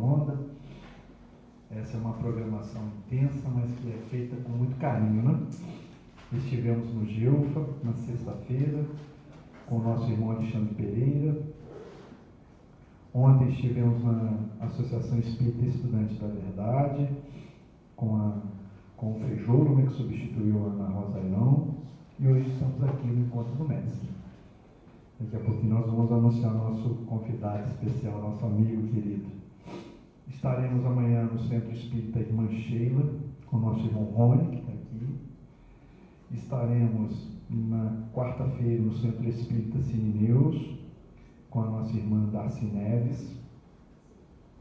Redonda. Essa é uma programação intensa, mas que é feita com muito carinho, né? Estivemos no Geufa, na sexta-feira, com o nosso irmão Alexandre Pereira. Ontem estivemos na Associação Espírita Estudantes da Verdade, com o Fejouro, né, que substituiu a Ana Rosa Leão, e hoje estamos aqui no Encontro do Mestre. Daqui a pouquinho nós vamos anunciar nosso convidado especial, nosso amigo querido. Estaremos amanhã no Centro Espírita Irmã Sheila, com o nosso irmão Rony, que está aqui. Estaremos na quarta-feira no Centro Espírita Sinineus, com a nossa irmã Darcy Neves.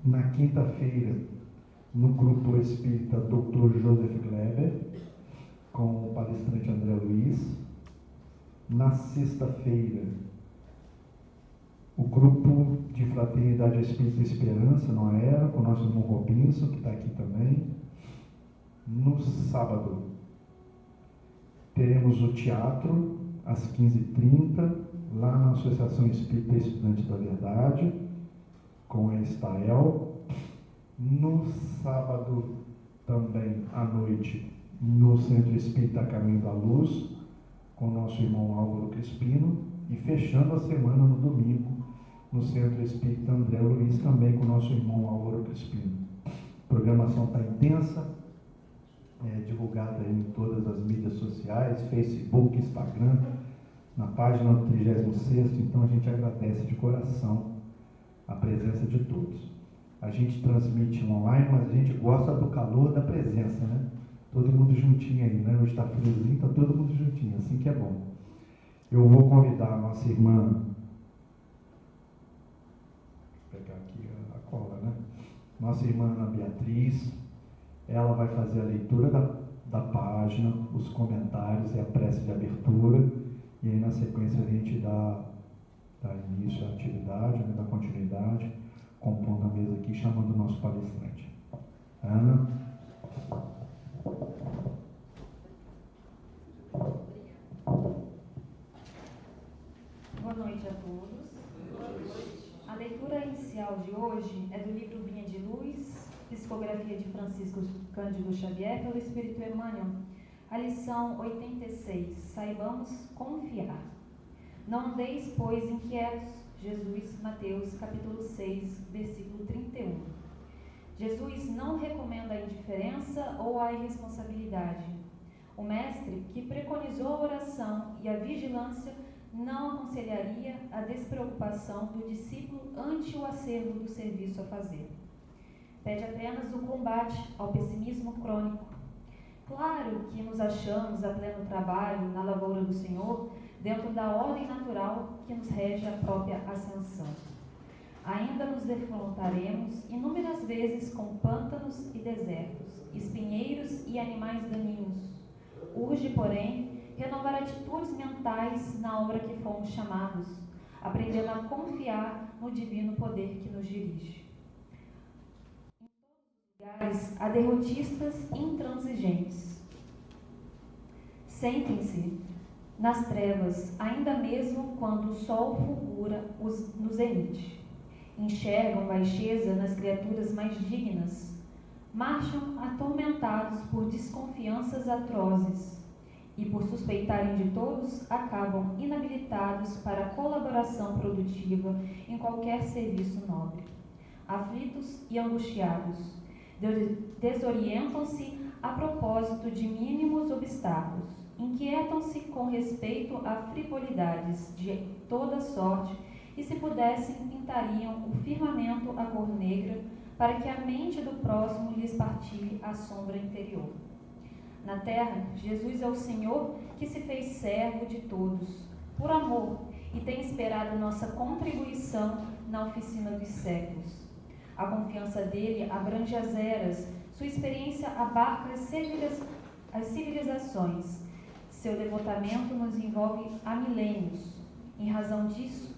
Na quinta-feira, no Grupo Espírita Dr. Joseph Gleber, com o palestrante André Luiz. Na sexta-feira, o Grupo de Fraternidade Espírita Esperança, não era, com o nosso irmão Robinson, que está aqui também. No sábado, teremos o teatro, às 15h30, lá na Associação Espírita Estudante da Verdade, com a Estael. No sábado, também à noite, no Centro Espírita Caminho da Luz, com o nosso irmão Álvaro Crispino. E fechando a semana, no domingo, no Centro Espírita André Luiz, também com o nosso irmão Álvaro Crispino. A programação está intensa, divulgada em todas as mídias sociais, Facebook, Instagram, na página do 36º, então a gente agradece de coração a presença de todos. A gente transmite online, mas a gente gosta do calor da presença, né? Todo mundo juntinho aí, né? Hoje está friozinho, está todo mundo juntinho, assim que é bom. Eu vou convidar a nossa irmã, vou pegar aqui a cola, né? Nossa irmã Ana Beatriz, ela vai fazer a leitura da página, os comentários e a prece de abertura, e aí na sequência a gente dá início à atividade, né, dá continuidade, compondo a mesa aqui, chamando o nosso palestrante. Ana. Boa noite a todos. A leitura inicial de hoje é do livro Vinha de Luz, psicografia de Francisco Cândido Xavier pelo Espírito Emmanuel. A lição 86, saibamos confiar. Não andeis, pois, inquietos. Jesus, Mateus, capítulo 6, versículo 31. Jesus não recomenda a indiferença ou a irresponsabilidade. O mestre, que preconizou a oração e a vigilância, não aconselharia a despreocupação do discípulo ante o acervo do serviço a fazer. Pede apenas o combate ao pessimismo crônico. Claro que nos achamos a pleno trabalho na lavoura do Senhor, dentro da ordem natural que nos rege a própria ascensão. Ainda nos defrontaremos inúmeras vezes com pântanos e desertos, espinheiros e animais daninhos. Urge, porém, renovar atitudes mentais na obra que fomos chamados, aprendendo a confiar no divino poder que nos dirige. Em todos os lugares há derrotistas intransigentes. Sentem-se nas trevas, ainda mesmo quando o sol fulgura no zénite. Enxergam baixeza nas criaturas mais dignas. Marcham atormentados por desconfianças atrozes e, por suspeitarem de todos, acabam inabilitados para a colaboração produtiva em qualquer serviço nobre. Aflitos e angustiados, desorientam-se a propósito de mínimos obstáculos, inquietam-se com respeito a frivolidades de toda sorte e, se pudessem, pintariam o firmamento à cor negra para que a mente do próximo lhes partilhe a sombra interior. Na terra, Jesus é o Senhor que se fez servo de todos, por amor, e tem esperado nossa contribuição na oficina dos séculos. A confiança dele abrange as eras, sua experiência abarca as civilizações. Seu devotamento nos envolve há milênios. Em razão disso,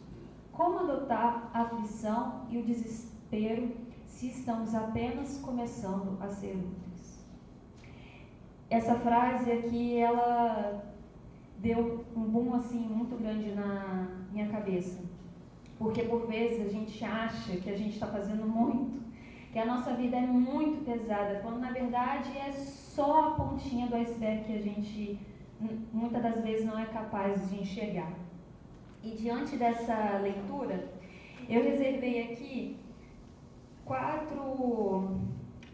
como adotar a aflição e o desespero se estamos apenas começando a ser úteis? Essa frase aqui, ela deu um boom assim muito grande na minha cabeça, porque por vezes a gente acha que a gente está fazendo muito que a nossa vida é muito pesada, quando na verdade é só a pontinha do iceberg que a gente muitas das vezes não é capaz de enxergar. E diante dessa leitura, eu reservei aqui 4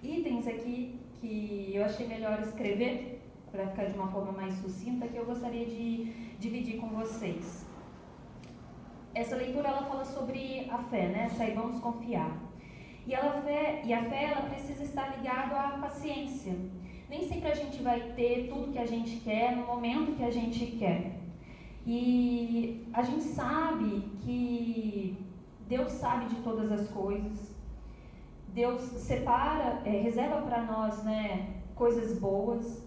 itens aqui que eu achei melhor escrever, para ficar de uma forma mais sucinta, que eu gostaria de dividir com vocês. Essa leitura ela fala sobre a fé, né? Saibamos confiar. E a fé ela precisa estar ligada à paciência. Nem sempre a gente vai ter tudo que a gente quer no momento que a gente quer. E a gente sabe que Deus sabe de todas as coisas. Deus separa, reserva para nós, né, coisas boas.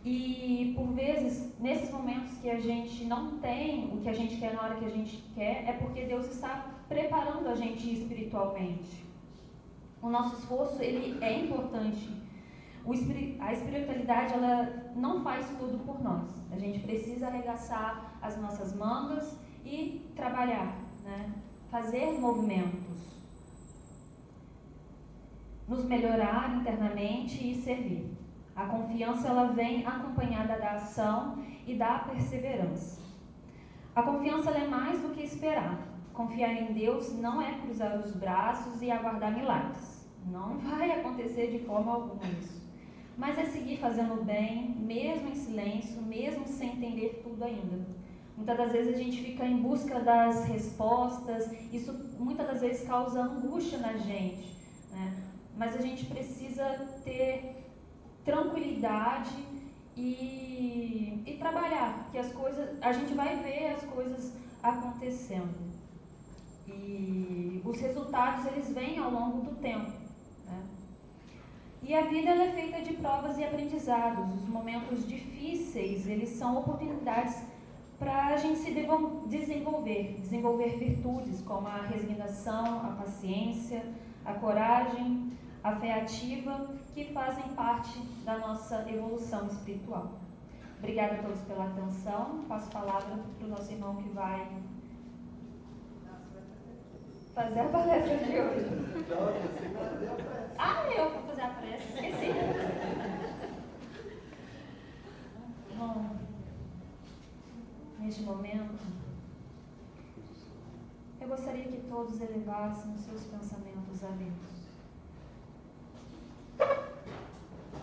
E por vezes, nesses momentos que a gente não tem o que a gente quer na hora que a gente quer, é porque Deus está preparando a gente espiritualmente. O nosso esforço, ele é importante. A espiritualidade, ela não faz tudo por nós. A gente precisa arregaçar as nossas mangas e trabalhar, né? Fazer movimentos. Nos melhorar internamente e servir. A confiança ela vem acompanhada da ação e da perseverança. A confiança ela é mais do que esperar. Confiar em Deus não é cruzar os braços e aguardar milagres. Não vai acontecer de forma alguma isso. Mas é seguir fazendo o bem, mesmo em silêncio, mesmo sem entender tudo ainda. Muitas das vezes a gente fica em busca das respostas, isso muitas das vezes causa angústia na gente, né? Mas a gente precisa ter tranquilidade e trabalhar, que as coisas, a gente vai ver as coisas acontecendo. E os resultados, eles vêm ao longo do tempo, né? E a vida ela é feita de provas e aprendizados. Os momentos difíceis, eles são oportunidades para a gente se desenvolver virtudes como a resignação, a paciência, a coragem, a fé ativa, que fazem parte da nossa evolução espiritual. Obrigada a todos pela atenção. Passo a palavra para o nosso irmão que vai fazer a palestra de hoje. Eu vou fazer a prece, esqueci. Bom, neste momento, eu gostaria que todos elevassem os seus pensamentos a Deus.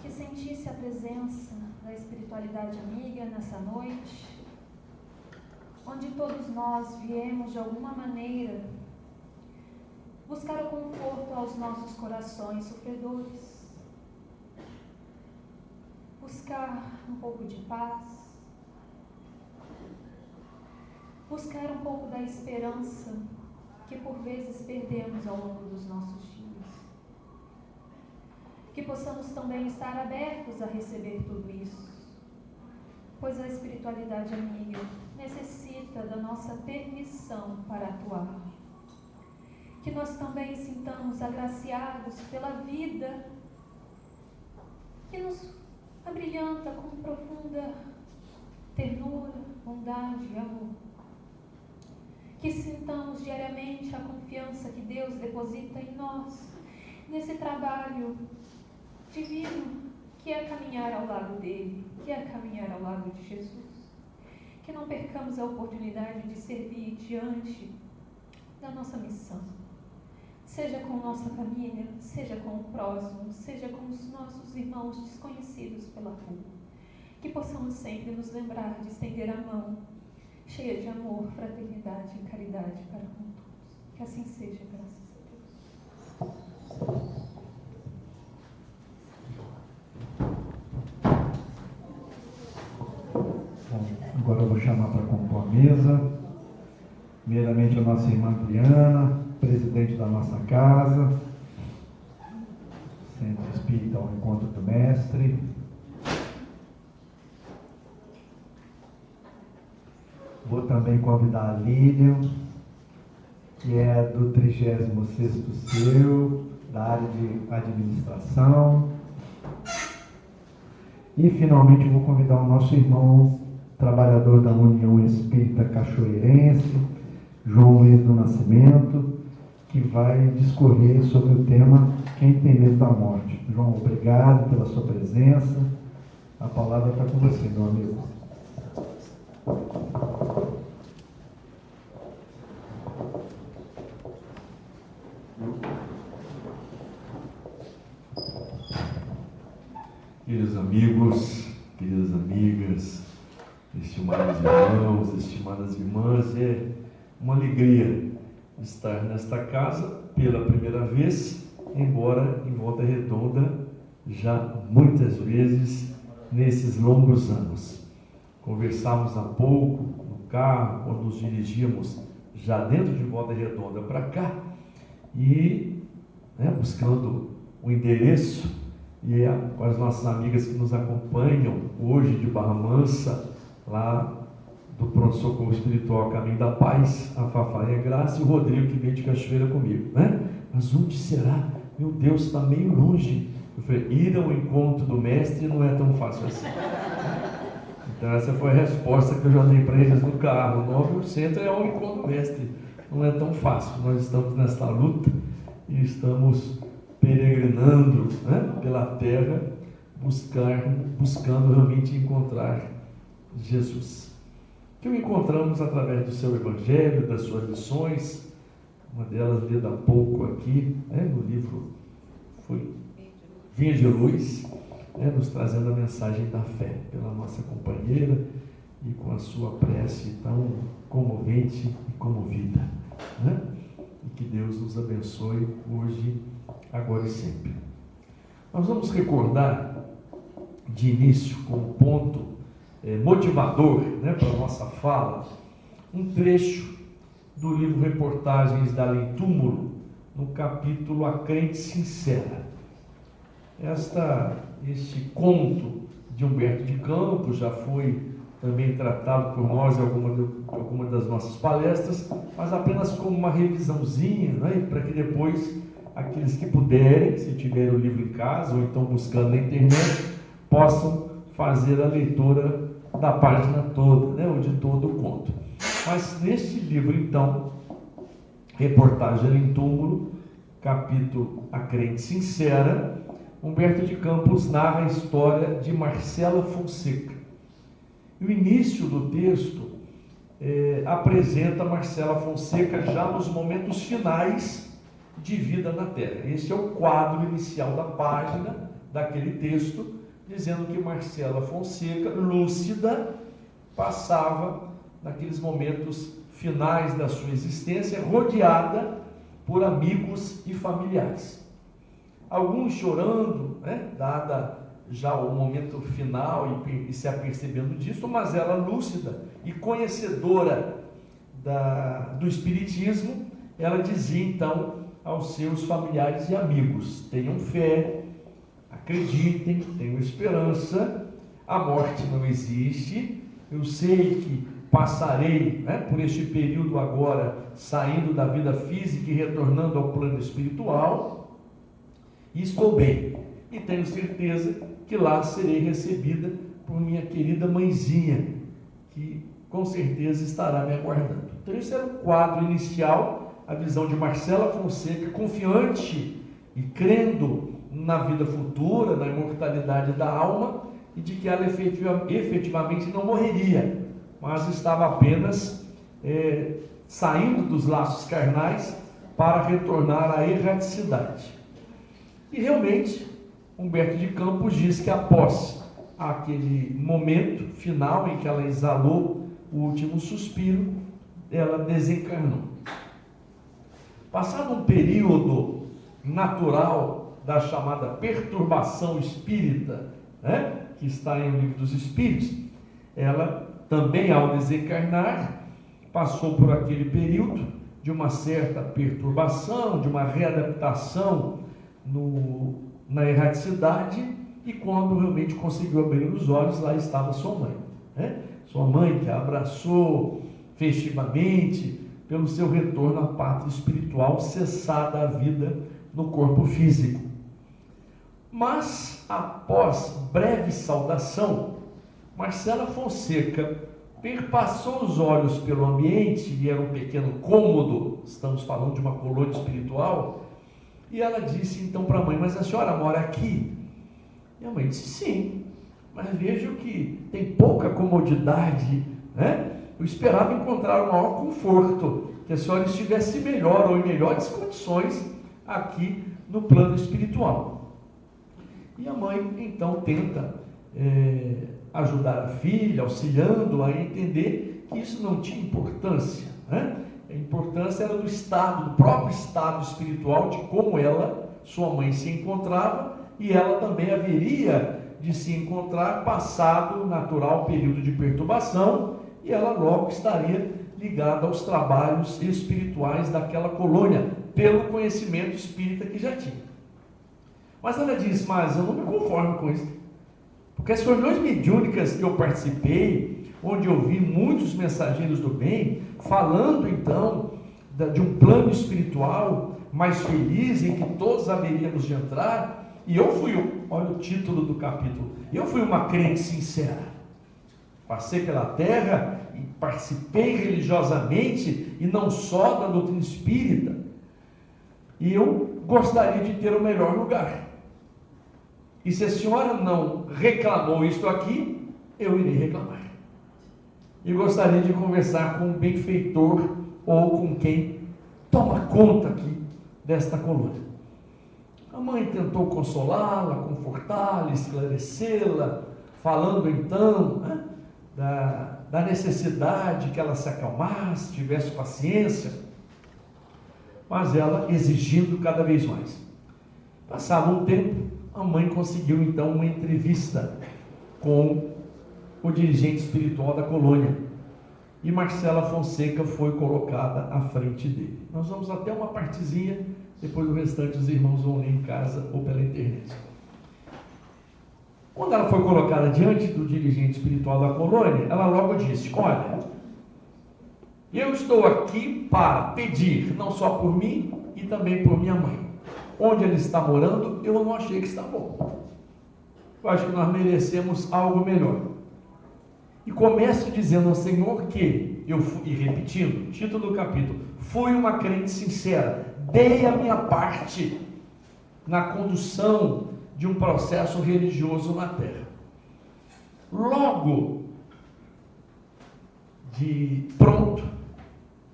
Que sentisse a presença da espiritualidade amiga nessa noite, onde todos nós viemos de alguma maneira buscar o conforto aos nossos corações sofredores, buscar um pouco de paz, buscar um pouco da esperança que por vezes perdemos ao longo dos nossos dias. Que possamos também estar abertos a receber tudo isso, pois a espiritualidade amiga necessita da nossa permissão para atuar. Que nós também sintamos agraciados pela vida que nos abrilhanta com profunda ternura, bondade e amor. Que sintamos diariamente a confiança que Deus deposita em nós, nesse trabalho divino, que é caminhar ao lado dele, que é caminhar ao lado de Jesus. Que não percamos a oportunidade de servir diante da nossa missão, seja com nossa família, seja com o próximo, seja com os nossos irmãos desconhecidos pela rua. Que possamos sempre nos lembrar de estender a mão, cheia de amor, fraternidade e caridade para com todos. Que assim seja, graças a Deus. Agora eu vou chamar para compor a mesa, primeiramente a nossa irmã Adriana, presidente da nossa casa, Centro Espírita ao Encontro do Mestre. Vou também convidar a Lilian, que é do 36º CEU, da área de administração. E finalmente vou convidar o nosso irmão, trabalhador da União Espírita Cachoeirense, João Luiz do Nascimento, que vai discorrer sobre o tema Quem tem medo da morte? João, obrigado pela sua presença. A palavra está com você, meu amigo. Queridos amigos, queridas amigas, estimados irmãos, estimadas irmãs, é uma alegria estar nesta casa pela primeira vez, embora em Volta Redonda já muitas vezes nesses longos anos. Conversávamos há pouco no carro, quando nos dirigíamos já dentro de Volta Redonda para cá, e buscando o endereço, e com as nossas amigas que nos acompanham hoje de Barra Mansa, lá do Pronto-Socorro Espiritual Caminho da Paz, a Fafá e a Graça, e o Rodrigo que veio de Cachoeira comigo, Mas onde será? Meu Deus, está meio longe. Eu falei, ir ao encontro do mestre não é tão fácil assim. Então essa foi a resposta que eu já dei para eles no carro. 9% é ao encontro do mestre. Não é tão fácil. Nós estamos nessa luta e estamos peregrinando pela terra, buscando realmente encontrar Jesus. Que o encontramos através do seu Evangelho, das suas lições, uma delas lida há pouco aqui, no livro foi Vinha de Luz, nos trazendo a mensagem da fé pela nossa companheira e com a sua prece tão comovente e comovida. E que Deus nos abençoe hoje, agora e sempre. Nós vamos recordar de início, como ponto motivador para a nossa fala, um trecho do livro Reportagens da Além Túmulo, no capítulo A Crente Sincera. Este conto de Humberto de Campos já foi também tratado por nós em alguma das nossas palestras, mas apenas como uma revisãozinha, para que depois aqueles que puderem, se tiverem o livro em casa ou então buscando na internet, possam fazer a leitura da página toda, ou de todo o conto. Mas neste livro, então, Reportagem em Túmulo, capítulo A Crente Sincera, Humberto de Campos narra a história de Marcela Fonseca. E o início do texto apresenta Marcela Fonseca já nos momentos finais de vida na Terra. Esse é o quadro inicial da página daquele texto, dizendo que Marcela Fonseca, lúcida, passava naqueles momentos finais da sua existência, rodeada por amigos e familiares. Alguns chorando, dada já o momento final e se apercebendo disso, mas ela lúcida e conhecedora do Espiritismo, ela dizia então aos seus familiares e amigos: tenham fé, acreditem, tenham esperança, a morte não existe, eu sei que passarei por este período agora, saindo da vida física e retornando ao plano espiritual, e estou bem, e tenho certeza que lá serei recebida por minha querida mãezinha, que com certeza estará me aguardando. Então esse era o quadro inicial, a visão de Marcela Fonseca, confiante e crendo na vida futura, na imortalidade da alma, e de que ela efetivamente não morreria, mas estava apenas saindo dos laços carnais para retornar à erraticidade. E realmente, Humberto de Campos diz que após aquele momento final em que ela exalou o último suspiro, ela desencarnou. Passado um período natural da chamada perturbação espírita, que está em O Livro dos Espíritos, ela também, ao desencarnar, passou por aquele período de uma certa perturbação, de uma readaptação na erraticidade, e quando realmente conseguiu abrir os olhos, lá estava sua mãe. Sua mãe que a abraçou festivamente pelo seu retorno à pátria espiritual, cessada a vida no corpo físico. Mas, após breve saudação, Marcela Fonseca perpassou os olhos pelo ambiente, e era um pequeno cômodo, estamos falando de uma colônia espiritual, E ela disse então para a mãe: mas a senhora mora aqui? E a mãe disse: sim, mas vejo que tem pouca comodidade, né? Eu esperava encontrar o maior conforto, que a senhora estivesse melhor ou em melhores condições aqui no plano espiritual. E a mãe então tenta ajudar a filha, auxiliando-a a entender que isso não tinha importância, né? A importância era do estado, do próprio estado espiritual, de como ela, sua mãe, se encontrava, e ela também haveria de se encontrar passado o natural período de perturbação, e ela logo estaria ligada aos trabalhos espirituais daquela colônia, pelo conhecimento espírita que já tinha. Mas ela diz: mas eu não me conformo com isso, porque as reuniões mediúnicas que eu participei, onde eu vi muitos mensageiros do bem, falando então de um plano espiritual mais feliz, em que todos haveríamos de entrar, e eu fui, olha o título do capítulo, eu fui uma crente sincera, passei pela terra e participei religiosamente, e não só da doutrina espírita, e eu gostaria de ter o melhor lugar, e se a senhora não reclamou isto aqui, eu irei reclamar, e gostaria de conversar com o benfeitor, ou com quem toma conta aqui desta colônia. A mãe tentou consolá-la, confortá-la, esclarecê-la, falando então, né, da necessidade que ela se acalmasse, tivesse paciência, mas ela exigindo cada vez mais. Passado um tempo, a mãe conseguiu então uma entrevista com o dirigente espiritual da colônia, e Marcela Fonseca foi colocada à frente dele. Nós vamos até uma partezinha, depois o restante os irmãos vão ler em casa ou pela internet. Quando ela foi colocada diante do dirigente espiritual da colônia, ela logo disse: olha, eu estou aqui para pedir, não só por mim e também por minha mãe. Onde ela está morando, eu não achei que está bom. Eu acho que nós merecemos algo melhor. E começo dizendo ao Senhor que eu fui, e repetindo, título do capítulo: fui uma crente sincera, dei a minha parte na condução de um processo religioso na terra. Logo de pronto,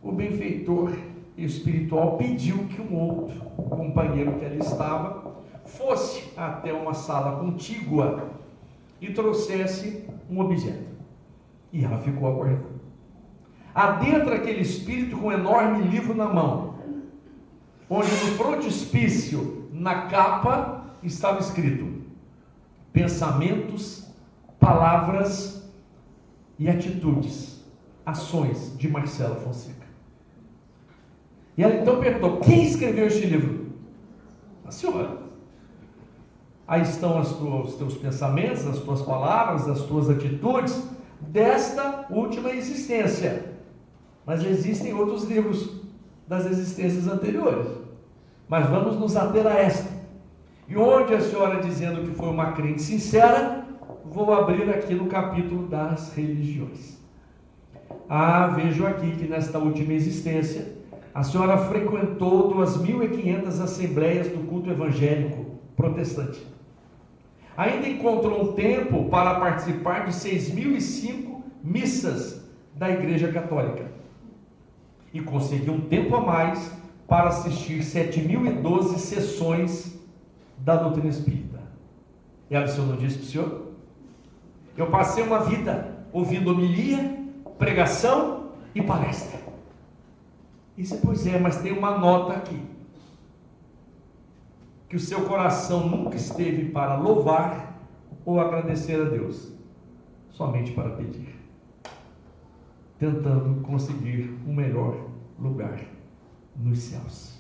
o benfeitor espiritual pediu que um outro companheiro que ali estava fosse até uma sala contígua e trouxesse um objeto. E ela ficou aguardando. Adentra aquele espírito com um enorme livro na mão, onde no frontispício, na capa, estava escrito: pensamentos, palavras e atitudes, ações de Marcela Fonseca. E ela então perguntou: quem escreveu este livro? A senhora. Aí estão os teus pensamentos, as tuas palavras, as tuas atitudes desta última existência. Mas existem outros livros das existências anteriores, mas vamos nos ater a esta. E onde a senhora dizendo que foi uma crente sincera, vou abrir aqui no capítulo das religiões. Vejo aqui que nesta última existência a senhora frequentou 2.500 assembleias do culto evangélico protestante. Ainda encontrou um tempo para participar de 6.005 missas da Igreja Católica. E conseguiu um tempo a mais para assistir 7.012 sessões da doutrina espírita. E o senhor não disse para o senhor? Eu passei uma vida ouvindo homilia, pregação e palestra. Isso, pois é, mas tem uma nota aqui: que o seu coração nunca esteve para louvar ou agradecer a Deus, somente para pedir, tentando conseguir um melhor lugar nos céus.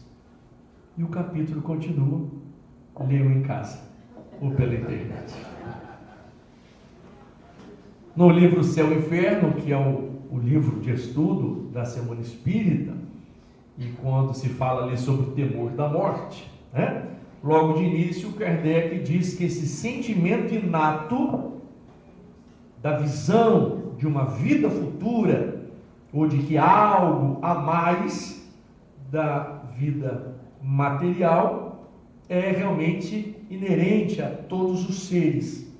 E o capítulo continua, leiam em casa ou pela internet. No livro Céu e Inferno, que é o livro de estudo da Semana Espírita, e quando se fala ali sobre o temor da morte, né? Logo de início, Kardec diz que esse sentimento inato da visão de uma vida futura, ou de que há algo a mais da vida material, é realmente inerente a todos os seres,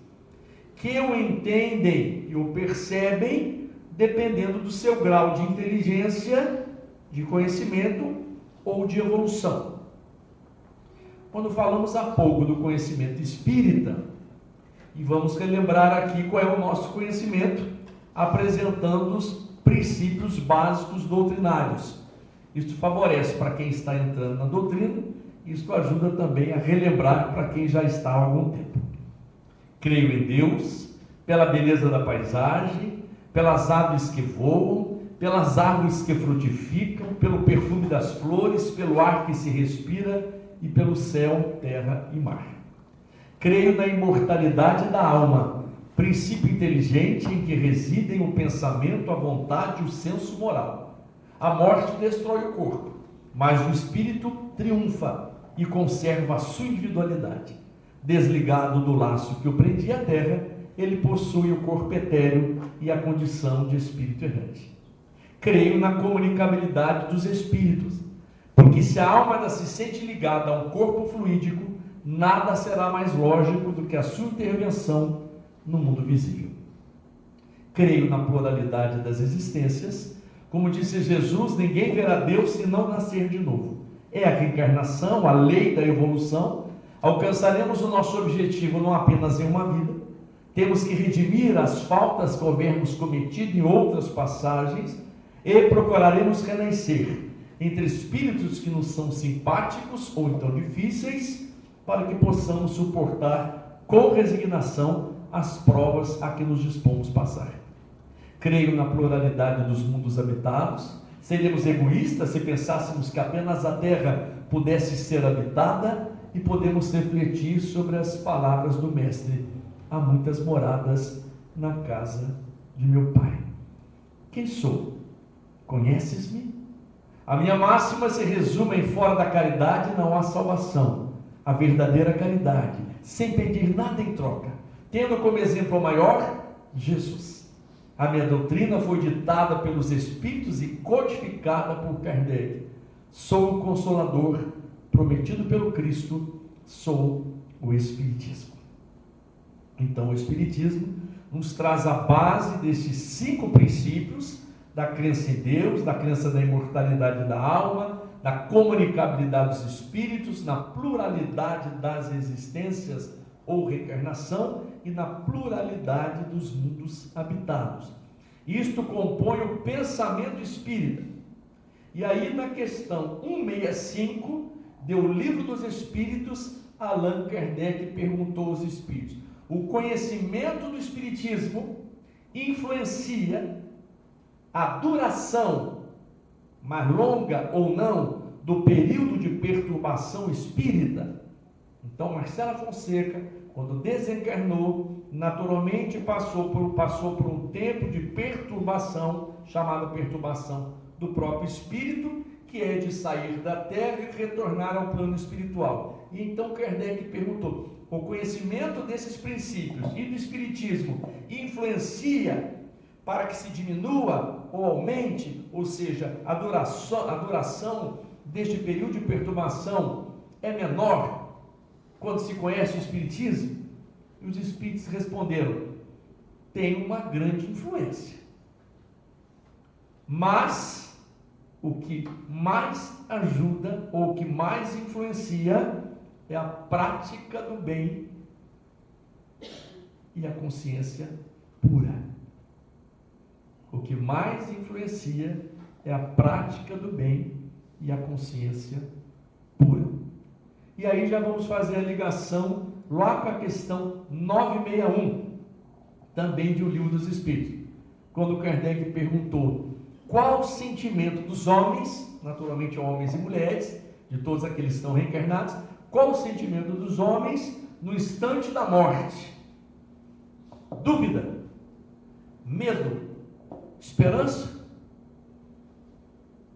que o entendem e o percebem dependendo do seu grau de inteligência, de conhecimento ou de evolução. Quando falamos há pouco do conhecimento espírita, e vamos relembrar aqui qual é o nosso conhecimento, apresentando os princípios básicos doutrinários. Isto favorece para quem está entrando na doutrina, isto ajuda também a relembrar para quem já está há algum tempo. Creio em Deus, pela beleza da paisagem, pelas aves que voam, pelas árvores que frutificam, pelo perfume das flores, pelo ar que se respira e pelo céu, terra e mar. Creio na imortalidade da alma, princípio inteligente em que residem o pensamento, a vontade e o senso moral. A morte destrói o corpo, mas o espírito triunfa e conserva a sua individualidade. Desligado do laço que o prendia à terra, ele possui o corpo etéreo e a condição de espírito errante. Creio na comunicabilidade dos espíritos, porque se a alma se sente ligada a um corpo fluídico, nada será mais lógico do que a sua intervenção no mundo visível. Creio na pluralidade das existências. Como disse Jesus, ninguém verá Deus se não nascer de novo. É a reencarnação, a lei da evolução. Alcançaremos o nosso objetivo não apenas em uma vida. Temos que redimir as faltas que houvermos cometido em outras passagens e procuraremos renascer entre espíritos que nos são simpáticos ou então difíceis, para que possamos suportar com resignação as provas a que nos dispomos passar. Creio na pluralidade dos mundos habitados. Seríamos egoístas se pensássemos que apenas a Terra pudesse ser habitada, e podemos refletir sobre as palavras do Mestre: há muitas moradas na casa de meu Pai. Quem sou? Conheces-me? A minha máxima se resume em: fora da caridade não há salvação. A verdadeira caridade, sem pedir nada em troca, tendo como exemplo maior Jesus. A minha doutrina foi ditada pelos Espíritos e codificada por Kardec. Sou o Consolador, prometido pelo Cristo, sou o Espiritismo. Então, o Espiritismo nos traz a base destes 5 princípios: da crença em Deus, da crença da imortalidade da alma, da comunicabilidade dos espíritos, na pluralidade das existências ou reencarnação e na pluralidade dos mundos habitados. Isto compõe o pensamento espírita. E aí, na questão 165 do Livro dos Espíritos, Allan Kardec perguntou aos espíritos: o conhecimento do espiritismo influencia a duração, mais longa ou não, do período de perturbação espírita? Então, Marcela Fonseca, quando desencarnou, naturalmente passou por um tempo de perturbação, chamada perturbação do próprio espírito, que é de sair da terra e retornar ao plano espiritual. E então Kardec perguntou: o conhecimento desses princípios e do espiritismo influencia para que se diminua ou aumente, ou seja, a duração deste período de perturbação é menor quando se conhece o espiritismo? E os espíritos responderam: tem uma grande influência. Mas o que mais ajuda, ou o que mais influencia, é a prática do bem e a consciência pura. O que mais influencia é a prática do bem e a consciência pura. E aí já vamos fazer a ligação lá com a questão 961, também de O Livro dos Espíritos, quando Kardec perguntou qual o sentimento dos homens, naturalmente homens e mulheres, de todos aqueles que estão reencarnados, qual o sentimento dos homens no instante da morte? Dúvida, medo, esperança?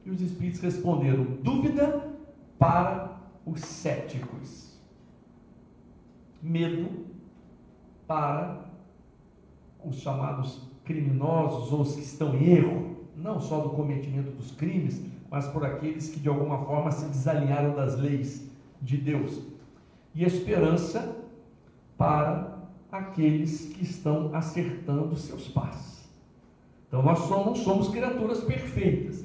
E os espíritos responderam: dúvida para os céticos, medo para os chamados criminosos, ou os que estão em erro, não só do cometimento dos crimes, mas por aqueles que de alguma forma se desalinharam das leis de Deus. e esperança para aqueles que estão acertando seus passos. Então nós não somos criaturas perfeitas.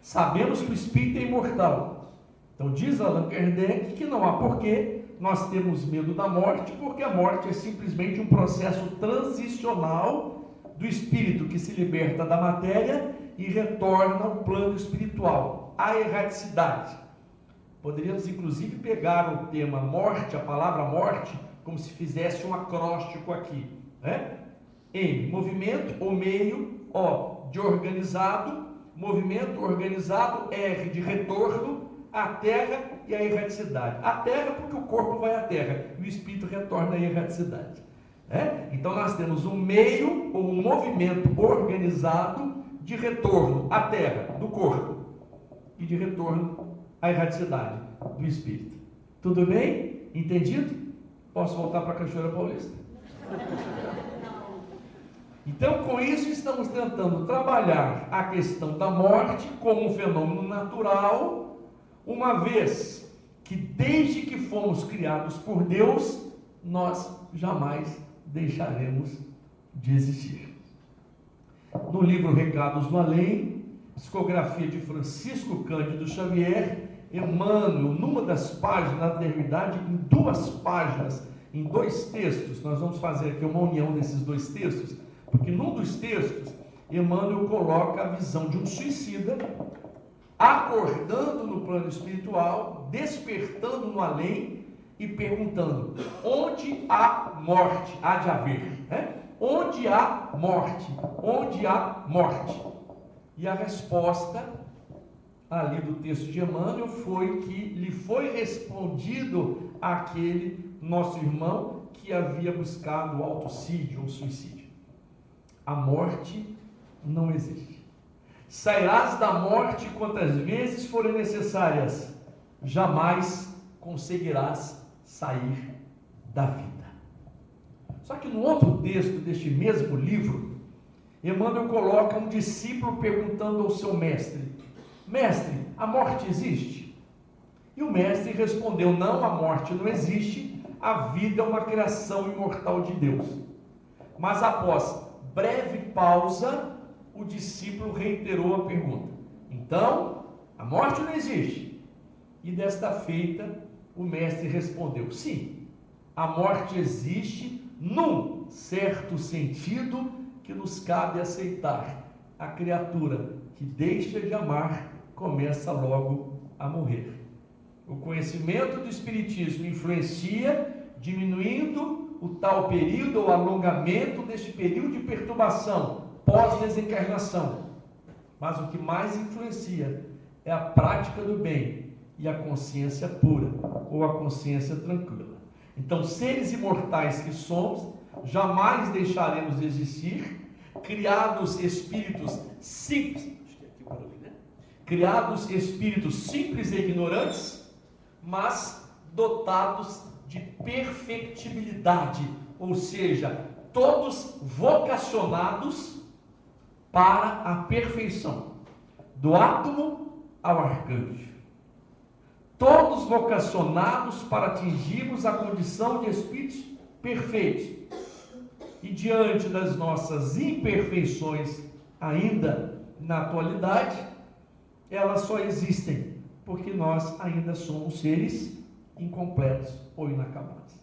Sabemos que o espírito é imortal. Então diz Allan Kardec que não há porquê nós termos medo da morte, porque a morte é simplesmente um processo transicional do espírito que se liberta da matéria e retorna ao plano espiritual, à erraticidade. Poderíamos inclusive pegar o tema morte, a palavra morte, como se fizesse um acróstico aqui, né? M, movimento, o meio, O de organizado, movimento organizado, R de retorno, a terra e a erraticidade. A terra porque o corpo vai à terra e o espírito retorna à erraticidade. Então nós temos um meio ou um movimento organizado de retorno à terra do corpo e de retorno à erraticidade do espírito. Tudo bem? Entendido? Posso voltar para a Cachoeira Paulista? Então, com isso, estamos tentando trabalhar a questão da morte como um fenômeno natural, uma vez que desde que fomos criados por Deus, nós jamais deixaremos de existir. No livro Recados do Além, psicografia de Francisco Cândido Xavier, Emmanuel, numa das páginas, na eternidade, em 2 páginas, em 2 textos, nós vamos fazer aqui uma união desses 2 textos, porque num dos textos, Emmanuel coloca a visão de um suicida, acordando no plano espiritual, despertando no além e perguntando: onde há morte? Há de haver, né? Onde há morte? Onde há morte? E a resposta ali do texto de Emmanuel foi que lhe foi respondido àquele nosso irmão que havia buscado o autocídio ou suicídio: a morte não existe. Sairás da morte quantas vezes forem necessárias, jamais conseguirás sair da vida. Só que no outro texto deste mesmo livro, Emmanuel coloca um discípulo perguntando ao seu mestre: mestre, a morte existe? E o mestre respondeu: não, a morte não existe, a vida é uma criação imortal de Deus. Mas após breve pausa, o discípulo reiterou a pergunta: então, a morte não existe? E desta feita, o mestre respondeu: sim, a morte existe num certo sentido que nos cabe aceitar. A criatura que deixa de amar começa logo a morrer. O conhecimento do Espiritismo influencia, diminuindo o tal período ou alongamento deste período de perturbação pós-desencarnação. Mas o que mais influencia é a prática do bem e a consciência pura, ou a consciência tranquila. Então, seres imortais que somos, jamais deixaremos de existir, criados espíritos simples, criados espíritos simples e ignorantes, mas dotados de perfectibilidade, ou seja, todos vocacionados para a perfeição, do átomo ao arcanjo. Todos vocacionados para atingirmos a condição de espíritos perfeitos. E diante das nossas imperfeições, ainda na atualidade, elas só existem porque nós ainda somos seres incompletos ou inacabados.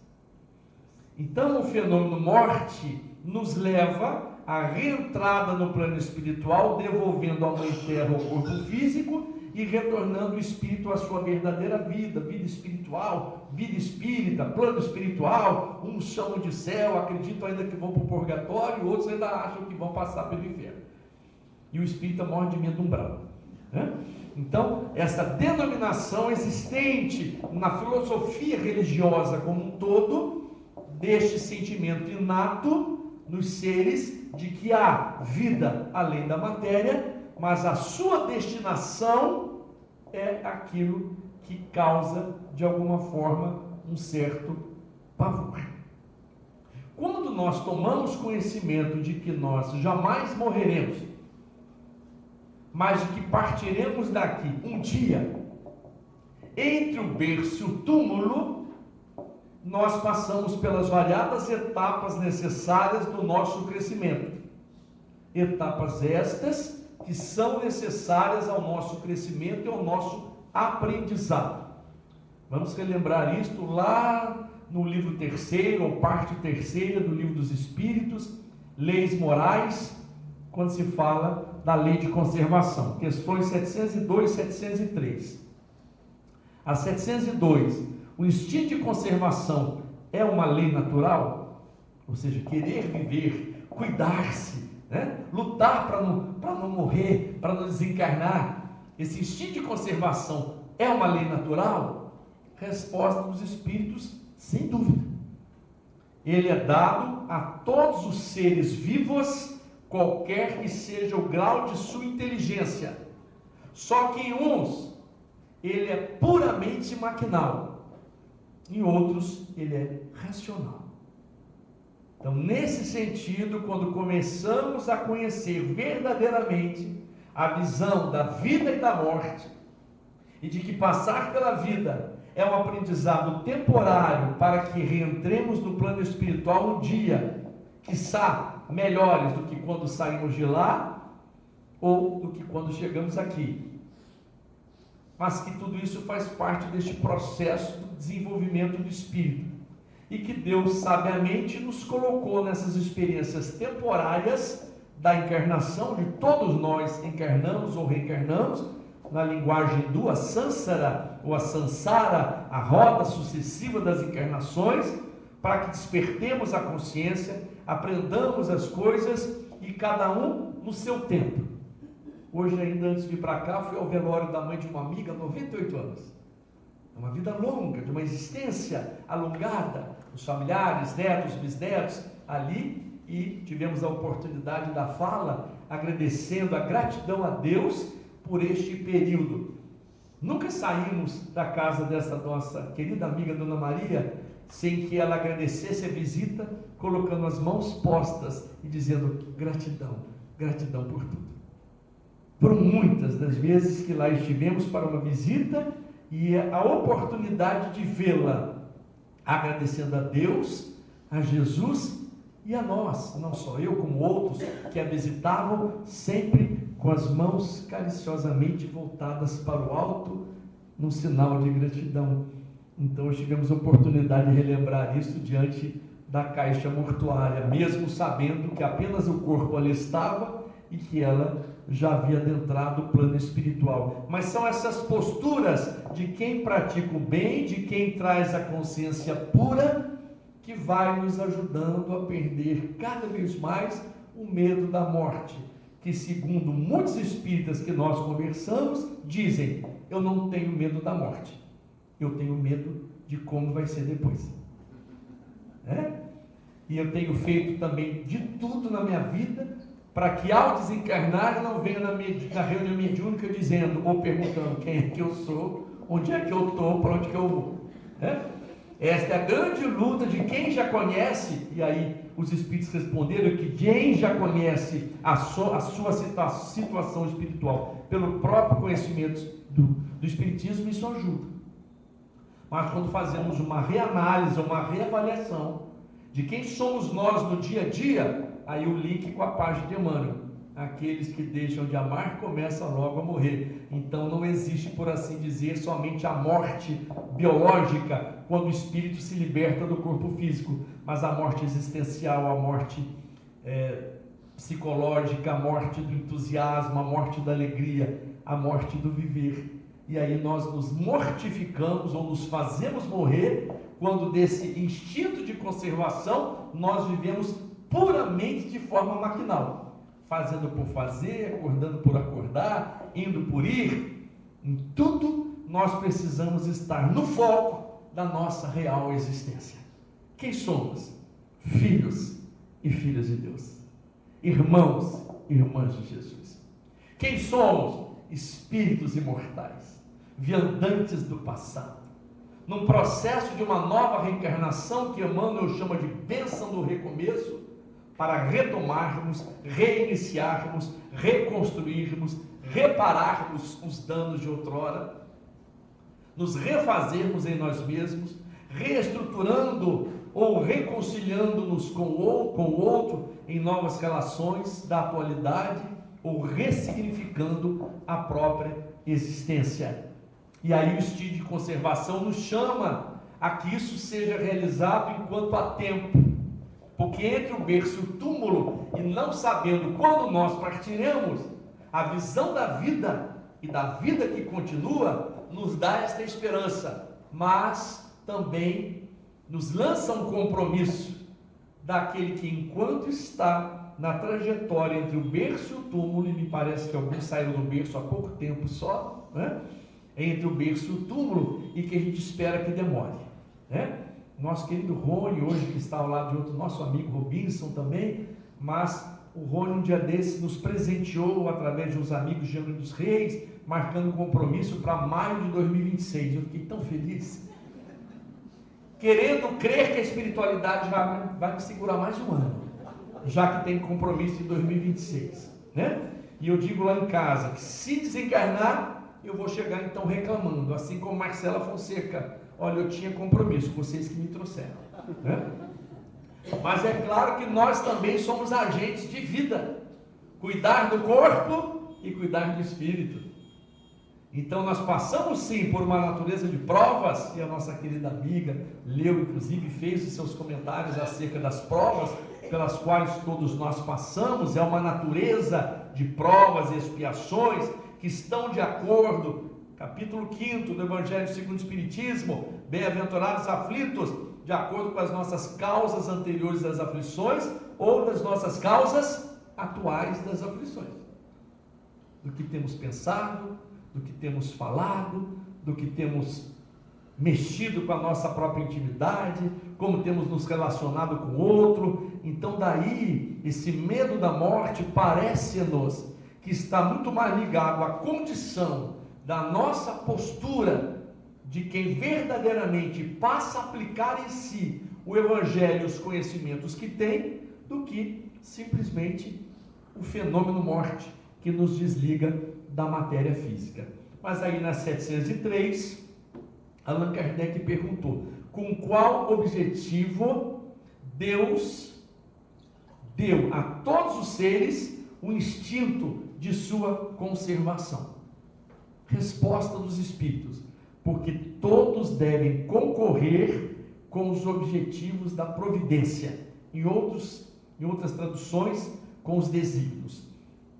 Então, o fenômeno morte nos leva à reentrada no plano espiritual, devolvendo a Mãe Terra o corpo físico e retornando o espírito à sua verdadeira vida, vida espiritual, vida espírita, plano espiritual. Uns chamam de céu, acreditam ainda que vão para o purgatório, outros ainda acham que vão passar pelo inferno. E o espírita morre de medo umbral, né? Então, essa denominação existente na filosofia religiosa como um todo, deste sentimento inato nos seres de que há vida além da matéria, mas a sua destinação é aquilo que causa, de alguma forma, um certo pavor. Quando nós tomamos conhecimento de que nós jamais morreremos, mas de que partiremos daqui um dia, entre o berço e o túmulo, nós passamos pelas variadas etapas necessárias do nosso crescimento. Etapas estas que são necessárias ao nosso crescimento e ao nosso aprendizado. Vamos relembrar isto lá no livro 3º, ou parte 3ª do livro dos Espíritos, Leis Morais, quando se fala da lei de conservação, questões 702 e 703. A 702, o instinto de conservação é uma lei natural? Ou seja, querer viver, cuidar-se, né? Lutar para não morrer, para não desencarnar. Esse instinto de conservação é uma lei natural? Resposta dos Espíritos, sem dúvida. Ele é dado a todos os seres vivos, qualquer que seja o grau de sua inteligência. Só que em uns ele é puramente maquinal, em outros ele é racional. Então, nesse sentido, quando começamos a conhecer verdadeiramente a visão da vida e da morte, e de que passar pela vida é um aprendizado temporário para que reentremos no plano espiritual um dia, quiçá melhores do que quando saímos de lá, ou do que quando chegamos aqui. Mas que tudo isso faz parte deste processo do desenvolvimento do espírito, e que Deus sabiamente nos colocou nessas experiências temporárias da encarnação, de todos nós encarnamos ou reencarnamos, na linguagem do Asansara, ou a Sansara, a roda sucessiva das encarnações, para que despertemos a consciência, aprendamos as coisas, e cada um no seu tempo. Hoje, ainda antes de ir para cá, fui ao velório da mãe de uma amiga, 98 anos. Uma vida longa, de uma existência alongada, os familiares, netos, bisnetos, ali, e tivemos a oportunidade da fala, agradecendo a gratidão a Deus por este período. Nunca saímos da casa dessa nossa querida amiga Dona Maria, sem que ela agradecesse a visita, colocando as mãos postas e dizendo gratidão, gratidão por tudo. Por muitas das vezes que lá estivemos para uma visita, e a oportunidade de vê-la agradecendo a Deus, a Jesus e a nós, não só eu, como outros que a visitavam, sempre com as mãos cariciosamente voltadas para o alto, num sinal de gratidão. Então tivemos a oportunidade de relembrar isso diante da caixa mortuária, mesmo sabendo que apenas o corpo ali estava e que ela já havia adentrado o plano espiritual. Mas são essas posturas de quem pratica o bem, de quem traz a consciência pura, que vai nos ajudando a perder cada vez mais o medo da morte, que segundo muitos espíritas que nós conversamos, dizem: eu não tenho medo da morte, eu tenho medo de como vai ser depois. E eu tenho feito também de tudo na minha vida para que ao desencarnar não venha na reunião mediúnica dizendo, ou perguntando quem é que eu sou, onde é que eu estou, para onde que eu vou. Esta é a grande luta de quem já conhece, e aí os espíritos responderam que quem já conhece a sua situação espiritual pelo próprio conhecimento do espiritismo, isso ajuda. Mas quando fazemos uma reanálise, uma reavaliação de quem somos nós no dia a dia, aí o link com a página de Emmanuel: aqueles que deixam de amar começam logo a morrer. Então não existe, por assim dizer, somente a morte biológica, quando o espírito se liberta do corpo físico, mas a morte existencial, a morte psicológica, a morte do entusiasmo, a morte da alegria, a morte do viver. E aí nós nos mortificamos ou nos fazemos morrer quando desse instinto de conservação nós vivemos puramente de forma maquinal, fazendo por fazer, acordando por acordar, indo por ir. Em tudo nós precisamos estar no foco da nossa real existência. Quem somos? Filhos e filhas de Deus, irmãos e irmãs de Jesus. Quem somos? Espíritos imortais, viandantes do passado, num processo de uma nova reencarnação que Emmanuel chama de bênção do recomeço, para retomarmos, reiniciarmos, reconstruirmos, repararmos os danos de outrora, nos refazermos em nós mesmos, reestruturando ou reconciliando-nos com o outro em novas relações da atualidade ou ressignificando a própria existência. E aí o estilo de conservação nos chama a que isso seja realizado enquanto há tempo, porque entre o berço e o túmulo, e não sabendo quando nós partiremos, a visão da vida e da vida que continua nos dá esta esperança, mas também nos lança um compromisso daquele que, enquanto está na trajetória entre o berço e o túmulo, e me parece que alguns saíram do berço há pouco tempo só, né? Entre o berço e o túmulo, e que a gente espera que demore, né? Nosso querido Rony, hoje que está ao lado de outro nosso amigo Robinson também, mas o Rony um dia desse nos presenteou através de uns amigos de Angra dos Reis, marcando um compromisso para maio de 2026. Eu fiquei tão feliz, querendo crer que a espiritualidade vai me segurar mais um ano, já que tem compromisso em 2026, né? E eu digo lá em casa que se desencarnar, eu vou chegar então reclamando, assim como Marcela Fonseca: olha, eu tinha compromisso, vocês que me trouxeram, né? Mas é claro que nós também somos agentes de vida, cuidar do corpo e cuidar do espírito. Então nós passamos sim por uma natureza de provas, e a nossa querida amiga leu, inclusive fez os seus comentários acerca das provas pelas quais todos nós passamos. É uma natureza de provas e expiações que estão de acordo, capítulo 5 do Evangelho segundo o Espiritismo, bem-aventurados aflitos, de acordo com as nossas causas anteriores das aflições ou das nossas causas atuais das aflições, do que temos pensado, do que temos falado, do que temos mexido com a nossa própria intimidade, como temos nos relacionado com o outro. Então daí, esse medo da morte parece-nos que está muito mais ligado à condição da nossa postura de quem verdadeiramente passa a aplicar em si o Evangelho e os conhecimentos que tem, do que simplesmente o fenômeno morte que nos desliga da matéria física. Mas aí na 703, Allan Kardec perguntou: com qual objetivo Deus deu a todos os seres o instinto de sua conservação? Resposta dos Espíritos: porque todos devem concorrer com os objetivos da providência. Em outras traduções, com os desígnios.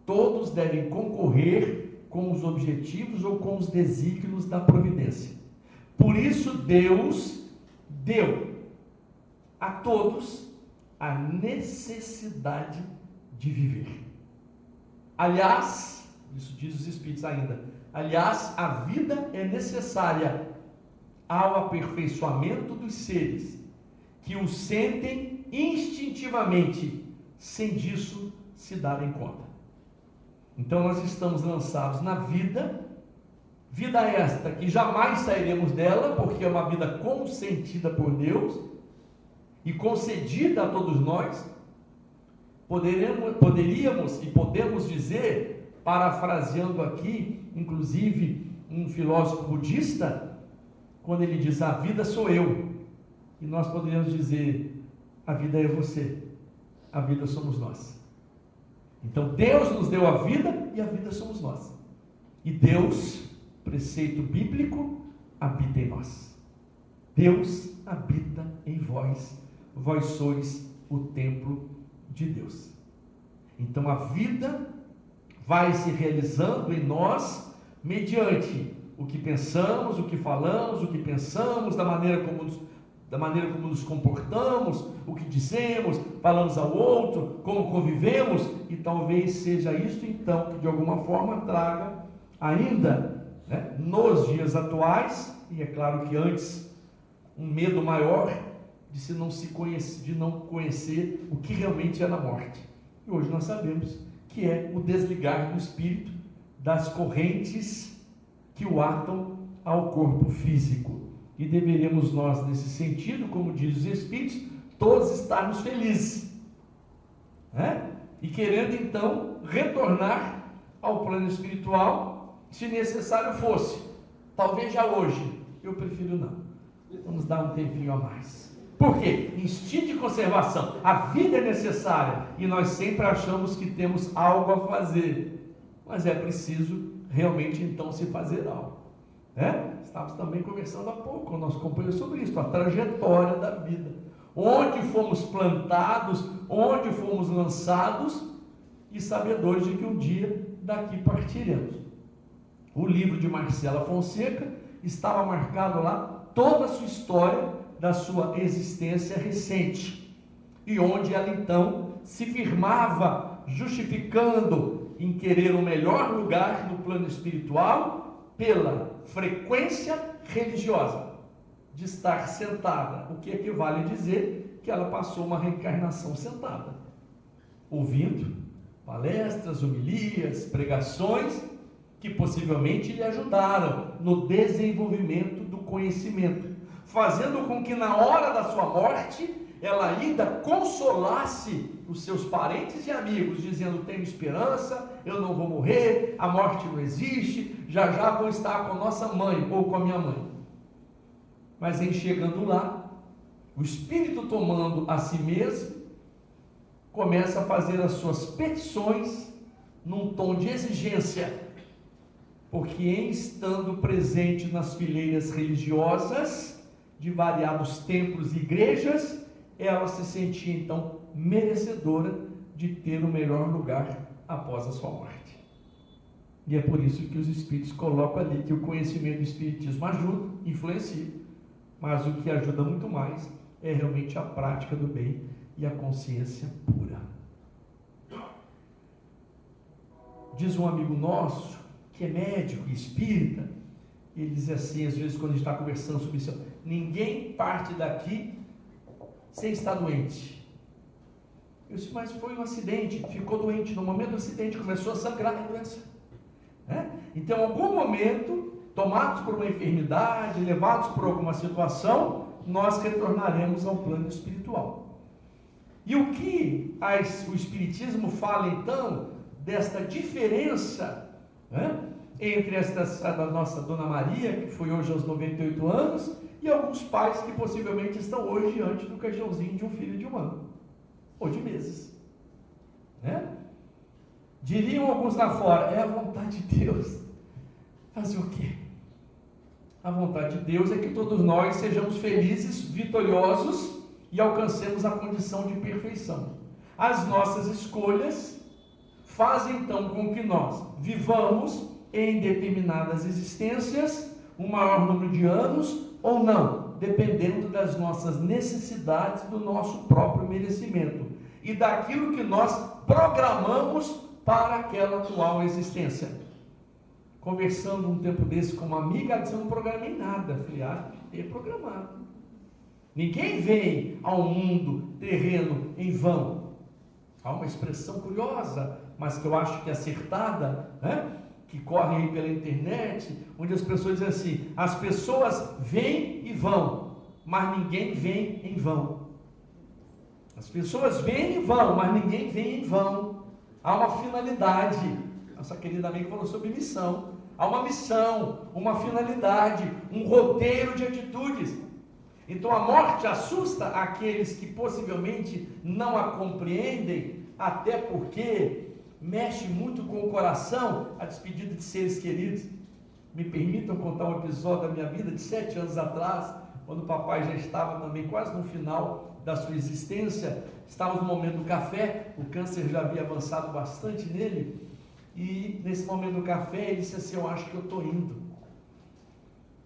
Todos devem concorrer com os objetivos ou com os desígnios da providência. Por isso Deus deu a todos a necessidade de viver. Aliás, isso diz os Espíritos ainda, aliás, a vida é necessária ao aperfeiçoamento dos seres, que o sentem instintivamente, sem disso se darem conta. Então nós estamos lançados na vida esta que jamais sairemos dela, porque é uma vida consentida por Deus e concedida a todos nós. Poderíamos e podemos dizer, parafraseando aqui, inclusive, um filósofo budista, quando ele diz: a vida sou eu, e nós poderíamos dizer: a vida é você, a vida somos nós. Então Deus nos deu a vida e a vida somos nós. E Deus, preceito bíblico, habita em nós. Deus habita em vós, vós sois o templo de Deus. Então a vida vai se realizando em nós mediante o que pensamos, o que falamos, o que pensamos, da maneira como nos comportamos, o que dizemos, falamos ao outro, como convivemos. E talvez seja isso então que de alguma forma traga ainda, né, nos dias atuais, e é claro que antes, um medo maior de não conhecer o que realmente é a morte. E hoje nós sabemos que é o desligar do espírito das correntes que o atam ao corpo físico. E deveríamos nós, nesse sentido, como diz os Espíritos, todos estarmos felizes, né? E querendo então retornar ao plano espiritual, se necessário fosse. Talvez já hoje, eu prefiro não. Vamos dar um tempinho a mais. Por quê? Instinto de conservação. A vida é necessária e nós sempre achamos que temos algo a fazer. Mas é preciso realmente então se fazer algo. Estávamos também conversando há pouco com o nosso companheiro sobre isso, a trajetória da vida. Onde fomos plantados, onde fomos lançados e sabedores de que um dia daqui partiremos. O livro de Marcela Fonseca estava marcado lá toda a sua história da sua existência recente, e onde ela então se firmava justificando em querer o melhor lugar no plano espiritual pela frequência religiosa de estar sentada, o que equivale a dizer que ela passou uma reencarnação sentada, ouvindo palestras, homilias, pregações que possivelmente lhe ajudaram no desenvolvimento do conhecimento, fazendo com que na hora da sua morte ela ainda consolasse os seus parentes e amigos, dizendo: tenho esperança, eu não vou morrer, a morte não existe, já já vou estar com a nossa mãe ou com a minha mãe. Mas em chegando lá, o espírito tomando a si mesmo, começa a fazer as suas petições num tom de exigência, porque em estando presente nas fileiras religiosas de variados templos e igrejas, ela se sentia então merecedora de ter o melhor lugar após a sua morte. E é por isso que os espíritos colocam ali que o conhecimento do espiritismo ajuda, influencia, mas o que ajuda muito mais é realmente a prática do bem e a consciência pura. Diz um amigo nosso, que é médico e espírita, ele diz assim, às vezes quando a gente está conversando sobre isso: ninguém parte daqui sem estar doente. Eu disse: mas foi um acidente, ficou doente, no momento do acidente começou a sangrar a doença. Então, em algum momento, tomados por uma enfermidade, levados por alguma situação, nós retornaremos ao plano espiritual. E o que o Espiritismo fala então desta diferença entre da nossa Dona Maria, que foi hoje aos 98 anos, e alguns pais que possivelmente estão hoje diante do caixãozinho de um filho de 1 ano, ou de meses. Diriam alguns lá fora: é a vontade de Deus. Fazer o quê? A vontade de Deus é que todos nós sejamos felizes, vitoriosos e alcancemos a condição de perfeição. As nossas escolhas fazem então com que nós vivamos em determinadas existências um maior número de anos ou não, dependendo das nossas necessidades, do nosso próprio merecimento e daquilo que nós programamos para aquela atual existência. Conversando um tempo desse com uma amiga, ela disse: eu não programei nada. Eu falei: tem programado. Ninguém vem ao mundo terreno em vão. Há uma expressão curiosa, mas que eu acho que é acertada, que corre aí pela internet, onde as pessoas dizem assim: as pessoas vêm e vão, mas ninguém vem em vão. As pessoas vêm e vão, mas ninguém vem em vão. Há uma finalidade. Nossa querida amiga falou sobre missão. Há uma missão, uma finalidade, um roteiro de atitudes. Então a morte assusta aqueles que possivelmente não a compreendem, até porque mexe muito com o coração a despedida de seres queridos. Me permitam contar um episódio da minha vida de 7 anos atrás, quando o papai já estava também quase no final da sua existência. Estávamos no momento do café, o câncer já havia avançado bastante nele, e nesse momento do café ele disse assim: eu acho que eu estou indo.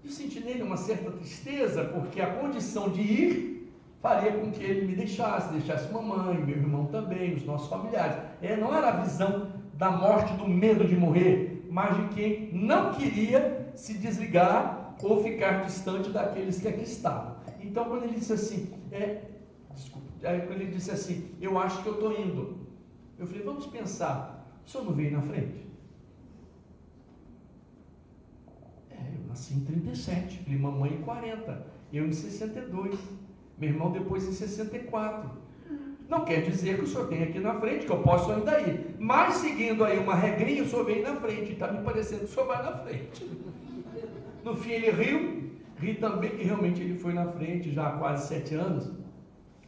Eu senti nele uma certa tristeza, porque a condição de ir faria com que ele me deixasse mamãe, meu irmão também, os nossos familiares. Não era a visão da morte, do medo de morrer, mas de quem não queria se desligar ou ficar distante daqueles que aqui estavam. Então, quando ele disse assim, quando ele disse assim: eu acho que eu estou indo, eu falei: vamos pensar, o senhor não veio na frente? Eu nasci em 37, falei: mamãe em 40, eu em 62, meu irmão depois em 64. Não quer dizer que o senhor tem aqui na frente, que eu posso ainda ir, mas seguindo aí uma regrinha, o senhor vem na frente, está me parecendo que o senhor vai na frente. No fim ele riu Ri também que realmente ele foi na frente já há quase 7 anos,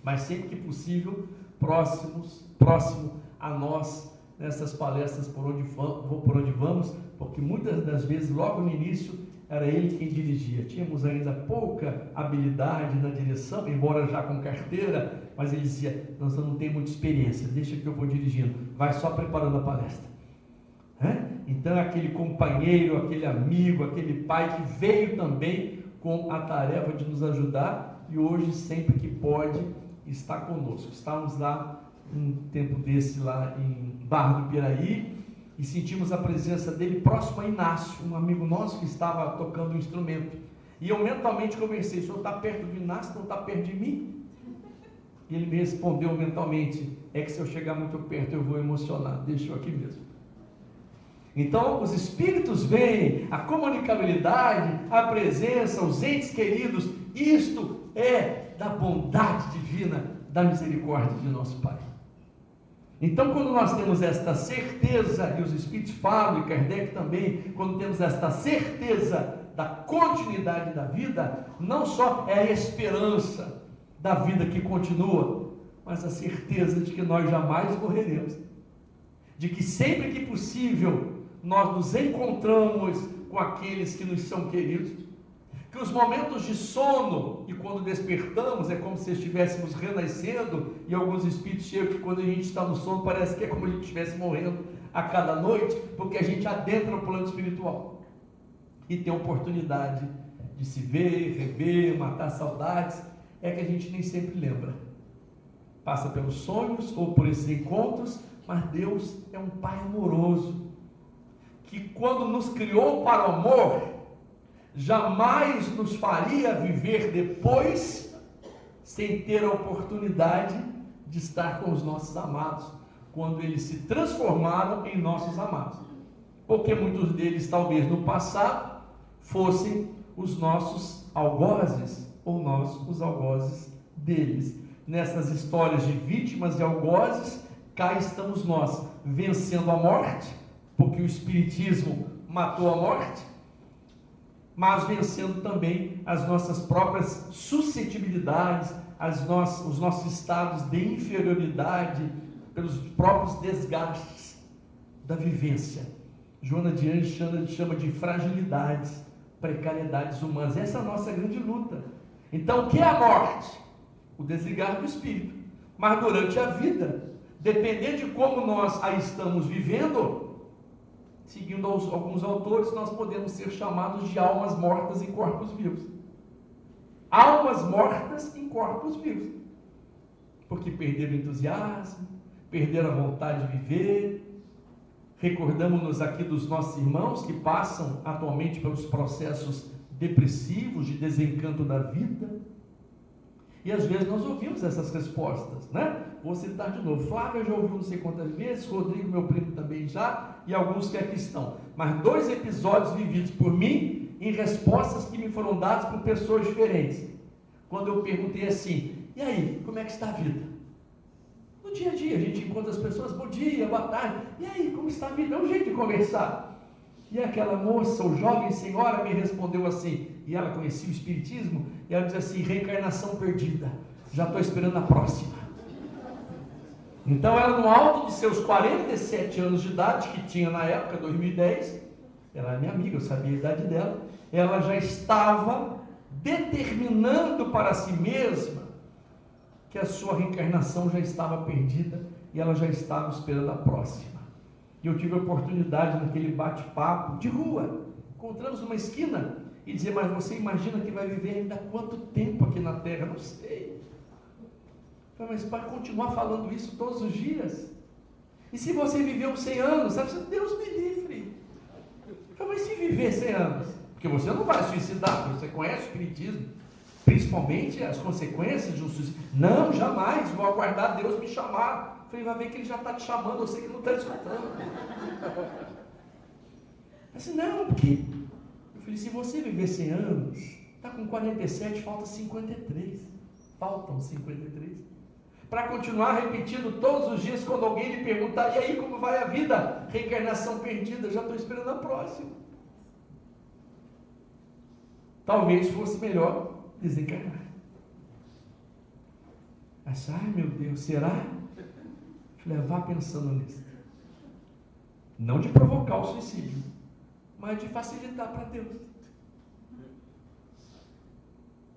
mas sempre que possível, próximo a nós, nessas palestras por onde vamos, porque muitas das vezes, logo no início, era ele quem dirigia. Tínhamos ainda pouca habilidade na direção, embora já com carteira, mas ele dizia, nós não temos muita experiência, deixa que eu vou dirigindo, vai só preparando a palestra. Então é aquele companheiro, aquele amigo, aquele pai que veio também com a tarefa de nos ajudar e hoje, sempre que pode, está conosco. Estávamos lá um tempo desse lá em Barra do Piraí e sentimos a presença dele próximo a Inácio, um amigo nosso que estava tocando um instrumento. E eu mentalmente conversei, o senhor está perto do Inácio, não está perto de mim? E ele me respondeu mentalmente, é que se eu chegar muito perto eu vou emocionar, deixa eu aqui mesmo. Então os espíritos vêm, a comunicabilidade, a presença, os entes queridos, isto é da bondade divina, da misericórdia de nosso Pai. Então, quando nós temos esta certeza, e os Espíritos falam, e Kardec também, quando temos esta certeza da continuidade da vida, não só é a esperança da vida que continua, mas a certeza de que nós jamais morreremos, de que sempre que possível nós nos encontramos com aqueles que nos são queridos, que os momentos de sono, e quando despertamos, é como se estivéssemos renascendo, e alguns espíritos chegam que quando a gente está no sono, parece que é como se a gente estivesse morrendo a cada noite, porque a gente adentra o plano espiritual, e tem a oportunidade de se ver, rever, matar saudades, é que a gente nem sempre lembra, passa pelos sonhos, ou por esses encontros, mas Deus é um Pai amoroso, que quando nos criou para o amor, jamais nos faria viver depois sem ter a oportunidade de estar com os nossos amados, quando eles se transformaram em nossos amados, porque muitos deles talvez no passado fossem os nossos algozes, ou nós os algozes deles. Nessas histórias de vítimas e algozes, cá estamos nós, vencendo a morte, porque o Espiritismo matou a morte, mas vencendo também as nossas próprias suscetibilidades, os nossos estados de inferioridade, pelos próprios desgastes da vivência. Joana de Anjos chama de fragilidades, precariedades humanas. Essa é a nossa grande luta. Então, o que é a morte? O desligar do espírito. Mas durante a vida, dependendo de como nós a estamos vivendo, seguindo alguns autores, nós podemos ser chamados de almas mortas em corpos vivos. Almas mortas em corpos vivos. Porque perderam o entusiasmo, perderam a vontade de viver. Recordamos-nos aqui dos nossos irmãos que passam atualmente pelos processos depressivos, de desencanto da vida. E às vezes nós ouvimos essas respostas, né? Vou citar de novo, Flávia já ouviu não sei quantas vezes, Rodrigo, meu primo, também já, e alguns que aqui estão. Mas 2 episódios vividos por mim, em respostas que me foram dadas por pessoas diferentes. Quando eu perguntei assim, e aí, como é que está a vida? No dia a dia, a gente encontra as pessoas, bom dia, boa tarde, e aí, como está a vida? É um jeito de conversar. E aquela moça, ou jovem senhora, me respondeu assim, e ela conhecia o Espiritismo, e ela disse assim, reencarnação perdida, já estou esperando a próxima. Então ela, no alto dos seus 47 anos de idade, que tinha na época, 2010, ela é minha amiga, eu sabia a idade dela, ela já estava determinando para si mesma que a sua reencarnação já estava perdida e ela já estava esperando a próxima. E eu tive a oportunidade naquele bate-papo de rua, encontramos numa esquina e dizer, mas você imagina que vai viver ainda quanto tempo aqui na Terra? Não sei. Mas para continuar falando isso todos os dias? E se você viveu 100 anos? Sabe, Deus me livre. Mas se viver 100 anos? Porque você não vai suicidar, você conhece o Espiritismo, principalmente as consequências de um suicídio. Não, jamais, vou aguardar Deus me chamar. Falei, vai ver que Ele já está te chamando, eu sei que não está escutando. Assim, não, porque... Eu falei, se você viver 100 anos, está com 47, falta 53. Faltam 53. Para continuar repetindo todos os dias, quando alguém lhe perguntar, e aí, como vai a vida? Reencarnação perdida, já estou esperando a próxima. talvez fosse melhor desencarnar. Mas, ai meu Deus, será? Falei, vá pensando nisso. Não de provocar o suicídio, mas de facilitar para Deus.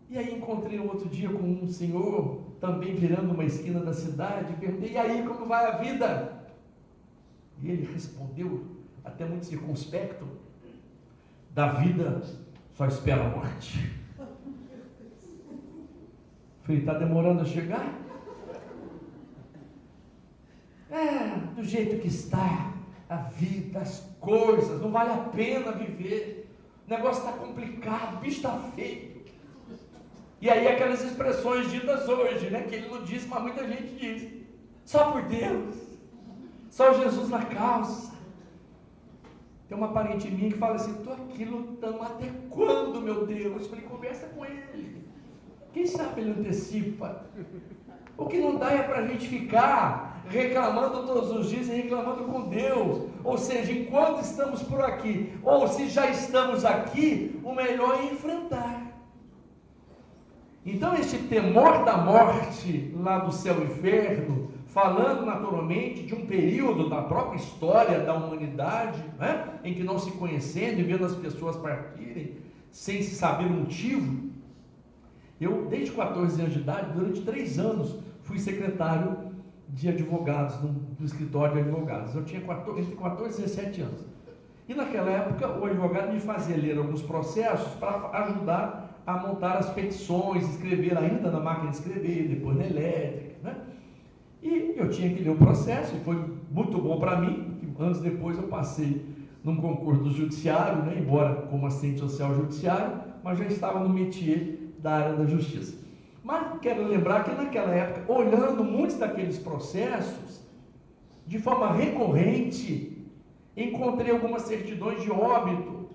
E aí encontrei um outro dia com um senhor, também virando uma esquina da cidade, perguntei, e aí, como vai a vida? E ele respondeu, até muito circunspecto, da vida só espera a morte. Falei, está demorando a chegar? Do jeito que está, a vida, as coisas, não vale a pena viver, o negócio está complicado, o bicho está feio. E aí aquelas expressões ditas hoje, né, que ele não disse, mas muita gente diz, só por Deus, só Jesus na causa. Tem uma parente minha que fala assim, estou aqui lutando até quando, meu Deus? Eu falei, conversa com ele, quem sabe ele antecipa. O que não dá é para a gente ficar reclamando todos os dias e reclamando com Deus. Ou seja, enquanto estamos por aqui, ou se já estamos aqui, o melhor é enfrentar. Então este temor da morte, lá do céu e inferno, falando naturalmente de um período da própria história da humanidade, né, em que não se conhecendo e vendo as pessoas partirem, sem se saber o motivo. Eu, desde 14 anos de idade, durante 3 anos, fui secretário de advogados, no escritório de advogados. Eu tinha entre 14 e 17 anos. E naquela época, o advogado me fazia ler alguns processos para ajudar a montar as petições, escrever ainda na máquina de escrever, depois na elétrica, né? E eu tinha que ler o processo, e foi muito bom para mim, que anos depois eu passei num concurso do judiciário, né? Embora como assistente social judiciário, mas já estava no métier da área da justiça. Mas quero lembrar que naquela época, olhando muitos daqueles processos, de forma recorrente, encontrei algumas certidões de óbito.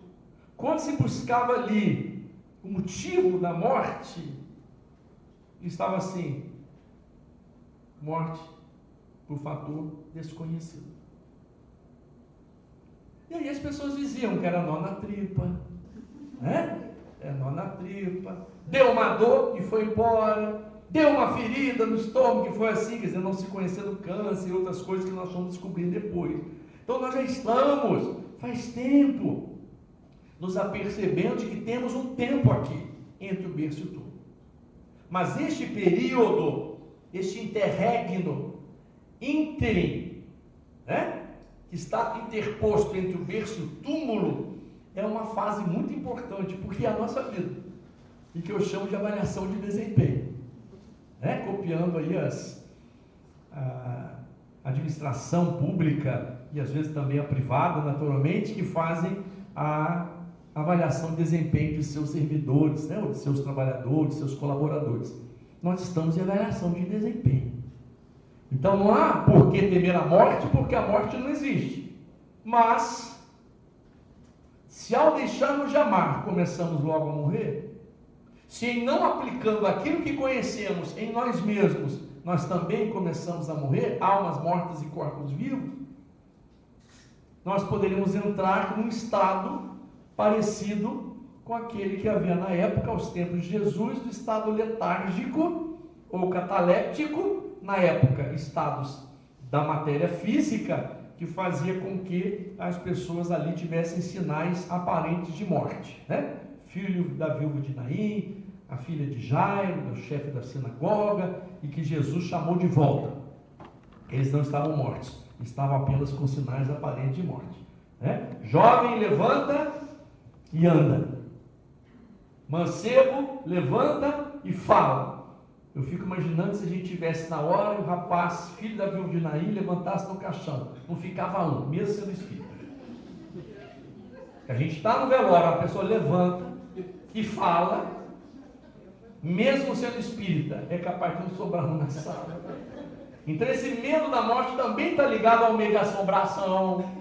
Quando se buscava ali o motivo da morte, estava assim, morte por fator desconhecido. E aí as pessoas diziam que era nó na tripa, né? É nó na tripa, deu uma dor e foi embora, deu uma ferida no estômago que foi assim, quer dizer, não se conhecendo câncer e outras coisas que nós vamos descobrir depois. Então nós já estamos, faz tempo, nos apercebendo de que temos um tempo aqui, entre o berço e o túmulo. Mas este período, este interregno, ínterim, né, que está interposto entre o berço e o túmulo, é uma fase muito importante, porque é a nossa vida, e que eu chamo de avaliação de desempenho, né? Copiando aí a administração pública, e às vezes também a privada, naturalmente, que fazem a avaliação de desempenho de seus servidores, né? Ou de seus trabalhadores, de seus colaboradores. Nós estamos em avaliação de desempenho. Então não há por que temer a morte, porque a morte não existe. Mas se ao deixarmos de amar, começamos logo a morrer, se em não aplicando aquilo que conhecemos em nós mesmos, nós também começamos a morrer, almas mortas e corpos vivos, nós poderíamos entrar num estado parecido com aquele que havia na época, aos tempos de Jesus, do estado letárgico ou cataléptico, na época, estados da matéria física, que fazia com que as pessoas ali tivessem sinais aparentes de morte, né? Filho da viúva de Naim, a filha de Jairo, o chefe da sinagoga, e que Jesus chamou de volta. Eles não estavam mortos, estavam apenas com sinais aparentes de morte, né? Jovem, levanta e anda. Mancebo, levanta e fala. Eu fico imaginando se a gente tivesse na hora, o rapaz, filho da viúva de Naim, levantasse no caixão. Não ficava um, mesmo sendo espírito. A gente está no velório, a pessoa levanta e fala, mesmo sendo espírita, é capaz de não sobrar um na sala. Então esse medo da morte também está ligado ao medo da assombração,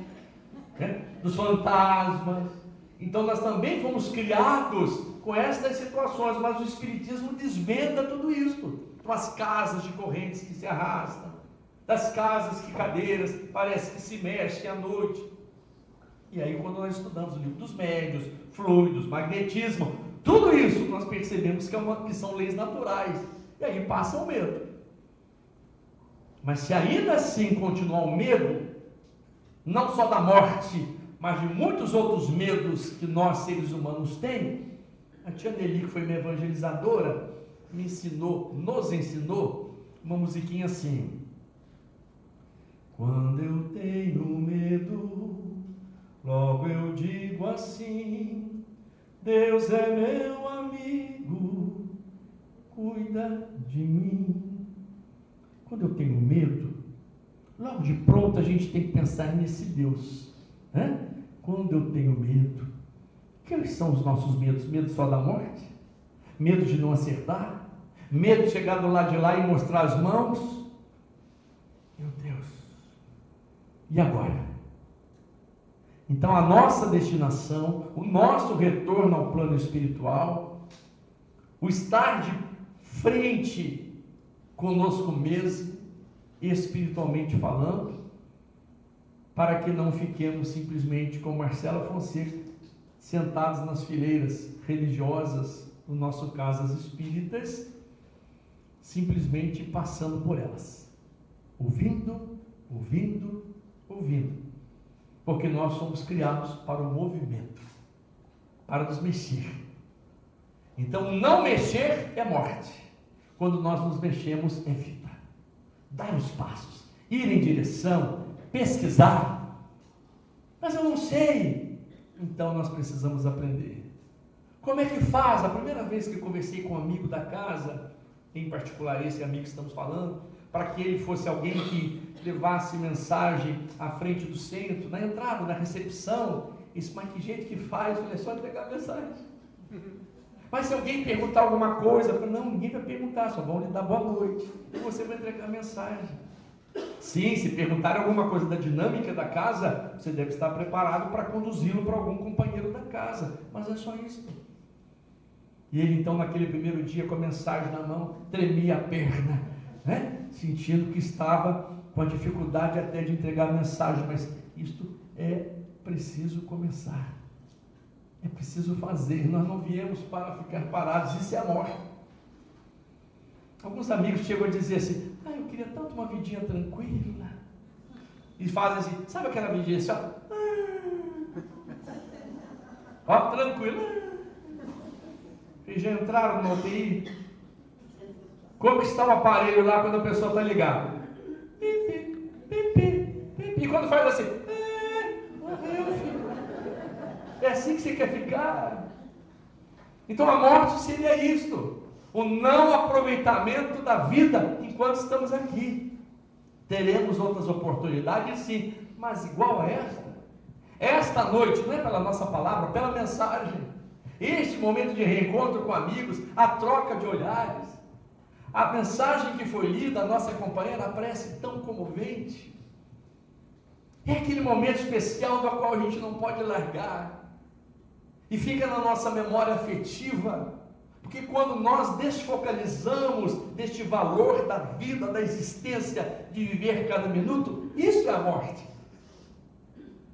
né? Dos fantasmas. Então nós também fomos criados com estas situações, mas o Espiritismo desvenda tudo isso. Então as casas de correntes que se arrastam, das casas que cadeiras parece que se mexem à noite. E aí quando nós estudamos o livro dos médiuns, fluidos, magnetismo, Tudo isso nós percebemos que são leis naturais. E aí passa o medo. Mas se ainda assim continuar o medo, não só da morte, mas de muitos outros medos que nós seres humanos temos, a tia Nelly, que foi minha evangelizadora, nos ensinou uma musiquinha assim: quando eu tenho medo, logo eu digo assim, Deus é meu amigo, cuida de mim. Quando eu tenho medo, logo de pronto a gente tem que pensar nesse Deus, né? Quando eu tenho medo, quais são os nossos medos? Medo só da morte? Medo de não acertar? Medo de chegar do lado de lá e mostrar as mãos? Meu Deus, e agora? Então a nossa destinação, o nosso retorno ao plano espiritual, o estar de frente conosco mesmo, espiritualmente falando, para que não fiquemos simplesmente como Marcela Fonseca, sentados nas fileiras religiosas, no nosso caso as espíritas, simplesmente passando por elas, ouvindo, porque nós somos criados para o movimento, para nos mexer. Então não mexer é morte, quando nós nos mexemos é vida, dar os passos, ir em direção, pesquisar. Mas eu não sei. Então nós precisamos aprender. Como é que faz? A primeira vez que eu conversei com um amigo da casa, em particular esse amigo que estamos falando, para que ele fosse alguém que levasse mensagem à frente do centro, na entrada, na recepção. Isso, mas que jeito que faz? Eu falei, é só entregar a mensagem. Mas se alguém perguntar alguma coisa, eu falei, não, ninguém vai perguntar, só vão lhe dar boa noite, e você vai entregar a mensagem. Sim, se perguntar alguma coisa da dinâmica da casa, você deve estar preparado para conduzi-lo para algum companheiro da casa, mas é só isso. E ele então, naquele primeiro dia, com a mensagem na mão, tremia a perna, né? Sentindo que estava com a dificuldade até de entregar a mensagem, mas isto é preciso começar, é preciso fazer. Nós não viemos para ficar parados, isso é a morte. Alguns amigos chegam a dizer assim, eu queria tanto uma vidinha tranquila, e fazem assim, sabe aquela vidinha assim, ó, tranquila. E já entraram no UTI? Como que está o aparelho lá quando a pessoa está ligada? Pipi, pipi, pipi. E quando faz assim, morreu, filho. É assim que você quer ficar? Então a morte seria isto, o não aproveitamento da vida enquanto estamos aqui. Teremos outras oportunidades, sim, mas igual a esta noite, não é pela nossa palavra, pela mensagem. Este momento de reencontro com amigos, a troca de olhares, a mensagem que foi lida, a nossa companheira, a prece tão comovente, é aquele momento especial do qual a gente não pode largar, e fica na nossa memória afetiva, porque quando nós desfocalizamos deste valor da vida, da existência, de viver cada minuto, isso é a morte.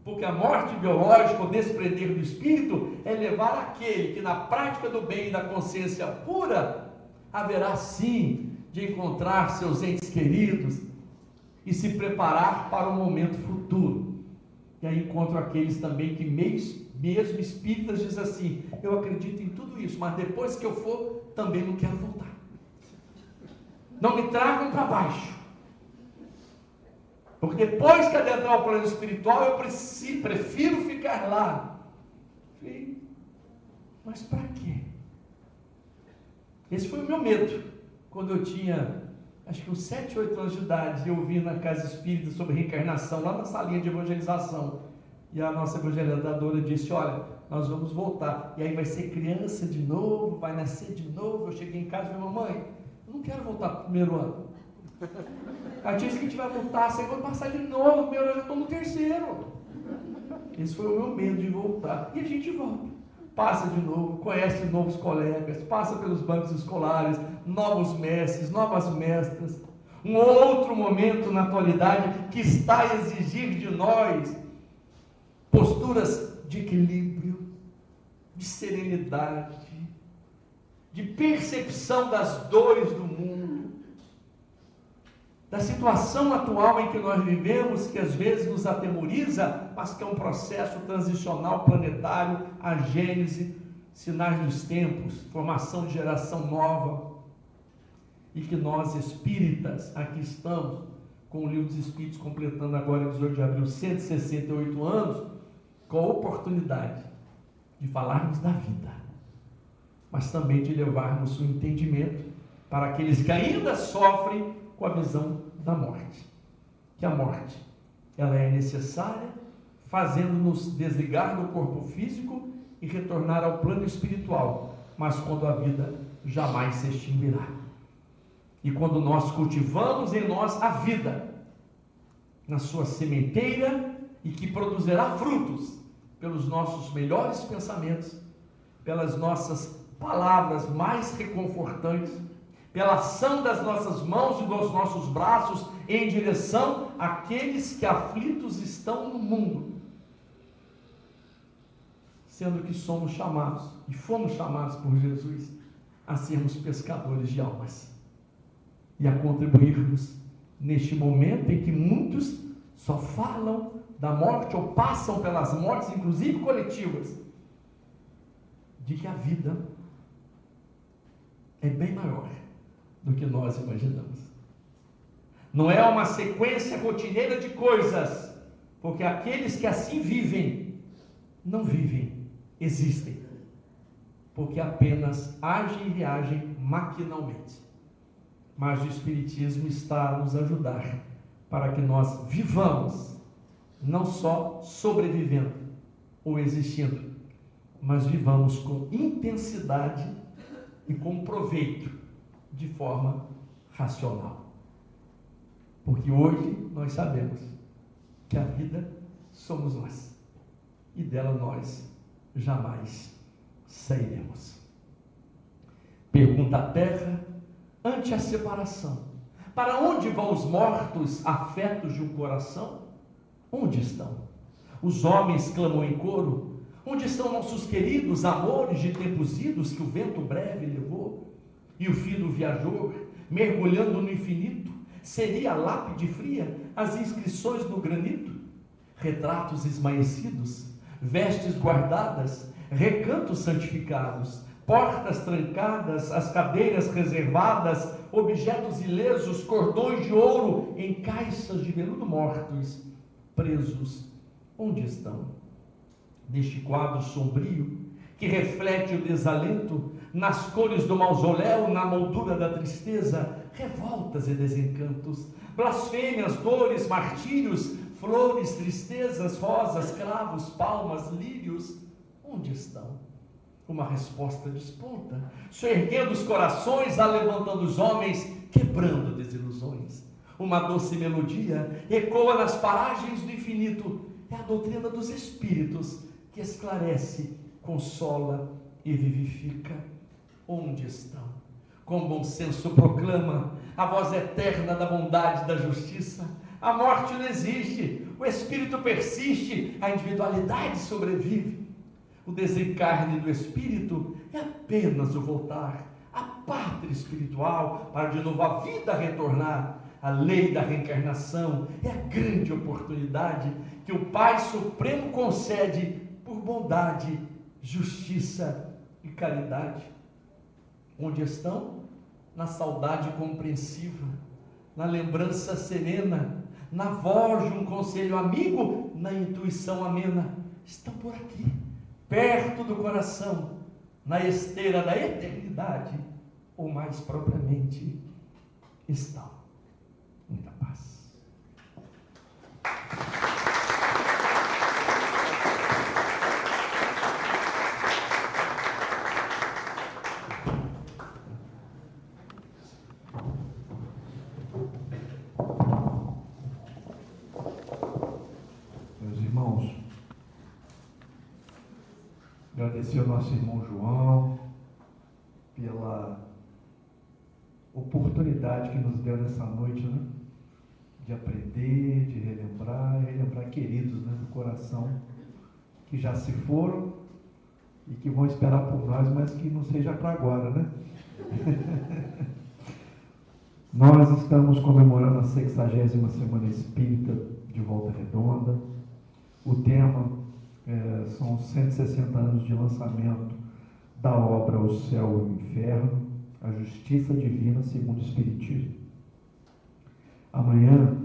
Porque a morte biológica, o desprender do espírito, é levar aquele que na prática do bem e da consciência pura, haverá sim de encontrar seus entes queridos e se preparar para o momento futuro. E aí encontro aqueles também que mesmo espíritas dizem assim, eu acredito em tudo isso, mas depois que eu for, também não quero voltar. Não me tragam para baixo. Porque depois que adentrar o plano espiritual, eu prefiro ficar lá. Falei, mas para quê? Esse foi o meu medo. Quando eu tinha, acho que uns 7, 8 anos de idade, eu vi na casa espírita sobre reencarnação, lá na salinha de evangelização. E a nossa evangelizadora disse, olha, nós vamos voltar. E aí vai ser criança de novo, vai nascer de novo. Eu cheguei em casa e falei, mamãe, eu não quero voltar para o primeiro ano. Ela disse que a gente vai voltar, você vai passar de novo, meu, eu já estou no terceiro. Esse foi o meu medo de voltar. E a gente volta, passa de novo, conhece novos colegas, passa pelos bancos escolares, novos mestres, novas mestras. Um outro momento na atualidade que está a exigir de nós posturas de equilíbrio, de serenidade, de percepção das dores do mundo, da situação atual em que nós vivemos, que às vezes nos atemoriza, mas que é um processo transicional planetário, a gênese, sinais dos tempos, formação de geração nova, e que nós espíritas aqui estamos, com o Livro dos Espíritos completando agora, 18 de abril, 168 anos, com a oportunidade de falarmos da vida, mas também de levarmos o entendimento para aqueles que ainda sofrem com a visão da morte. Que a morte, ela é necessária, fazendo-nos desligar do corpo físico e retornar ao plano espiritual, mas quando a vida jamais se extinguirá. E quando nós cultivamos em nós a vida, na sua sementeira, e que produzirá frutos pelos nossos melhores pensamentos, pelas nossas palavras mais reconfortantes, pela ação das nossas mãos e dos nossos braços em direção àqueles que aflitos estão no mundo, sendo que somos chamados, e fomos chamados por Jesus, a sermos pescadores de almas, e a contribuirmos neste momento em que muitos só falam da morte, ou passam pelas mortes, inclusive coletivas, de que a vida é bem maior do que nós imaginamos. Não é uma sequência rotineira de coisas, porque aqueles que assim vivem, não vivem, existem, porque apenas agem e reagem maquinalmente. Mas o Espiritismo está a nos ajudar para que nós vivamos, não só sobrevivendo ou existindo, mas vivamos com intensidade e com proveito, de forma racional. Porque hoje nós sabemos que a vida somos nós, e dela nós jamais sairemos. Pergunta a terra ante a separação: para onde vão os mortos afetos de um coração? Onde estão? Os homens clamam em coro: onde estão nossos queridos amores de tempos idos que o vento breve levou? E o filho viajou, mergulhando no infinito, seria a lápide fria as inscrições no granito? Retratos esmaecidos, vestes guardadas, recantos santificados, portas trancadas, as cadeiras reservadas, objetos ilesos, cordões de ouro em caixas de veludo mortos, presos, onde estão? Neste quadro sombrio, que reflete o desalento, nas cores do mausoléu, na moldura da tristeza, revoltas e desencantos, blasfêmias, dores, martírios, flores, tristezas, rosas, cravos, palmas, lírios, onde estão? Uma resposta desponta, soerguendo os corações, alevantando os homens, quebrando desilusões. Uma doce melodia ecoa nas paragens do infinito. É a doutrina dos Espíritos que esclarece, consola e vivifica. Onde estão? Com bom senso proclama a voz eterna da bondade e da justiça: a morte não existe, o espírito persiste, a individualidade sobrevive. O desencarne do espírito é apenas o voltar à pátria espiritual, para de novo a vida retornar. A lei da reencarnação é a grande oportunidade que o Pai Supremo concede por bondade, justiça e caridade. Onde estão? Na saudade compreensiva, na lembrança serena, na voz de um conselho amigo, na intuição amena. Estão por aqui, perto do coração, na esteira da eternidade, ou mais propriamente, estão. Muita paz. Meus irmãos, agradecer ao nosso irmão João pela oportunidade que nos deu nessa noite, né? De aprender, de relembrar queridos, né, do coração, que já se foram e que vão esperar por nós, mas que não seja para agora, né? Nós estamos comemorando a 60ª Semana Espírita de Volta Redonda. O tema são 160 anos de lançamento da obra O Céu e o Inferno, a Justiça Divina segundo o Espiritismo. Amanhã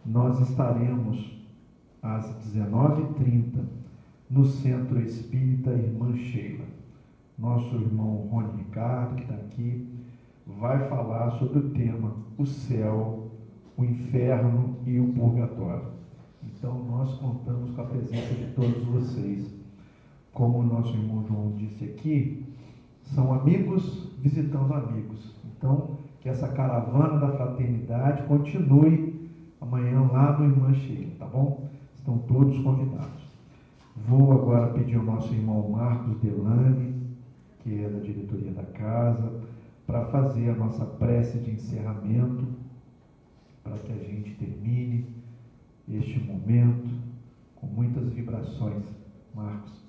nós estaremos às 19h30 no Centro Espírita Irmã Sheila. Nosso irmão Rony Ricardo, que está aqui, vai falar sobre o tema o céu, o inferno e o purgatório. Então nós contamos com a presença de todos vocês. Como o nosso irmão João disse aqui, são amigos visitando amigos. Então, que essa caravana da fraternidade continue amanhã lá no Irmã Sheila, tá bom? Estão todos convidados. Vou agora pedir ao nosso irmão Marcos Delane, que é da diretoria da casa, para fazer a nossa prece de encerramento, para que a gente termine este momento com muitas vibrações. Marcos.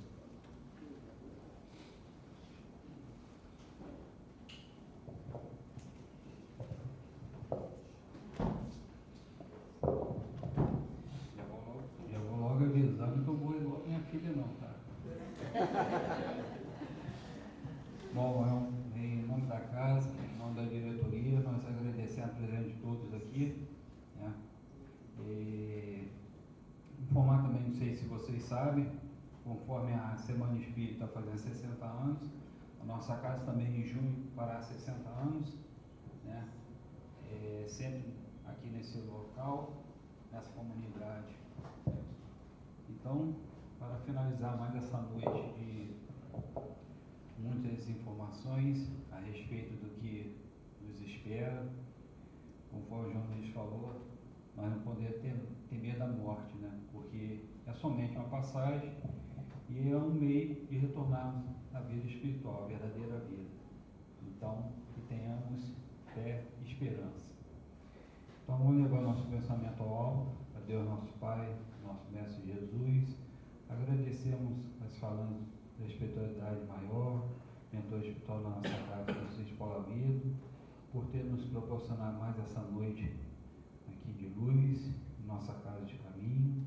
Já vou logo avisando que eu vou igual minha filha não, tá? Bom, em nome da casa, em nome da diretoria, nós agradecemos a presença de todos aqui, né? E informar também, não sei se vocês sabem, conforme a Semana Espírita está fazendo 60 anos, a nossa casa também em junho fará 60 anos, né? Sempre aqui nesse local, nessa comunidade. Então, para finalizar mais essa noite de muitas informações a respeito do que nos espera, conforme o João Luiz falou, nós não podemos ter medo da morte, né? Porque é somente uma passagem e é um meio de retornarmos à vida espiritual, à verdadeira vida. Então, que tenhamos fé e esperança. Então, vamos levar nosso pensamento ao alto, a Deus nosso Pai, nosso Mestre Jesus. Agradecemos, mas falando da espiritualidade maior, mentor espiritual da nossa casa, Francisco Paulo Amido, por ter nos proporcionado mais essa noite aqui de luz, em nossa casa de caminho.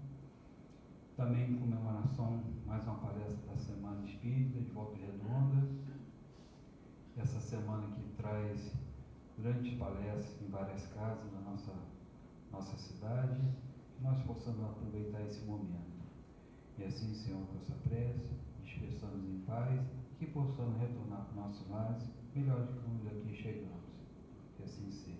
Também em comemoração, mais uma palestra da Semana Espírita de Volta Redonda. Essa semana que traz grandes palestras em várias casas da nossa cidade, que nós possamos aproveitar esse momento. E assim, Senhor, com essa prece, dispersamos em paz, que possamos retornar para nossos lares, melhor do que como daqui chegamos. Que assim seja.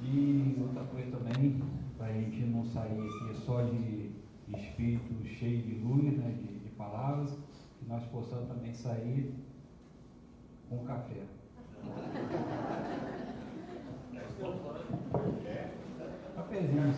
E outra coisa também, para a gente não sair aqui só de espírito cheio de luz, né, de palavras, que nós possamos também sair com café. Cafézinho,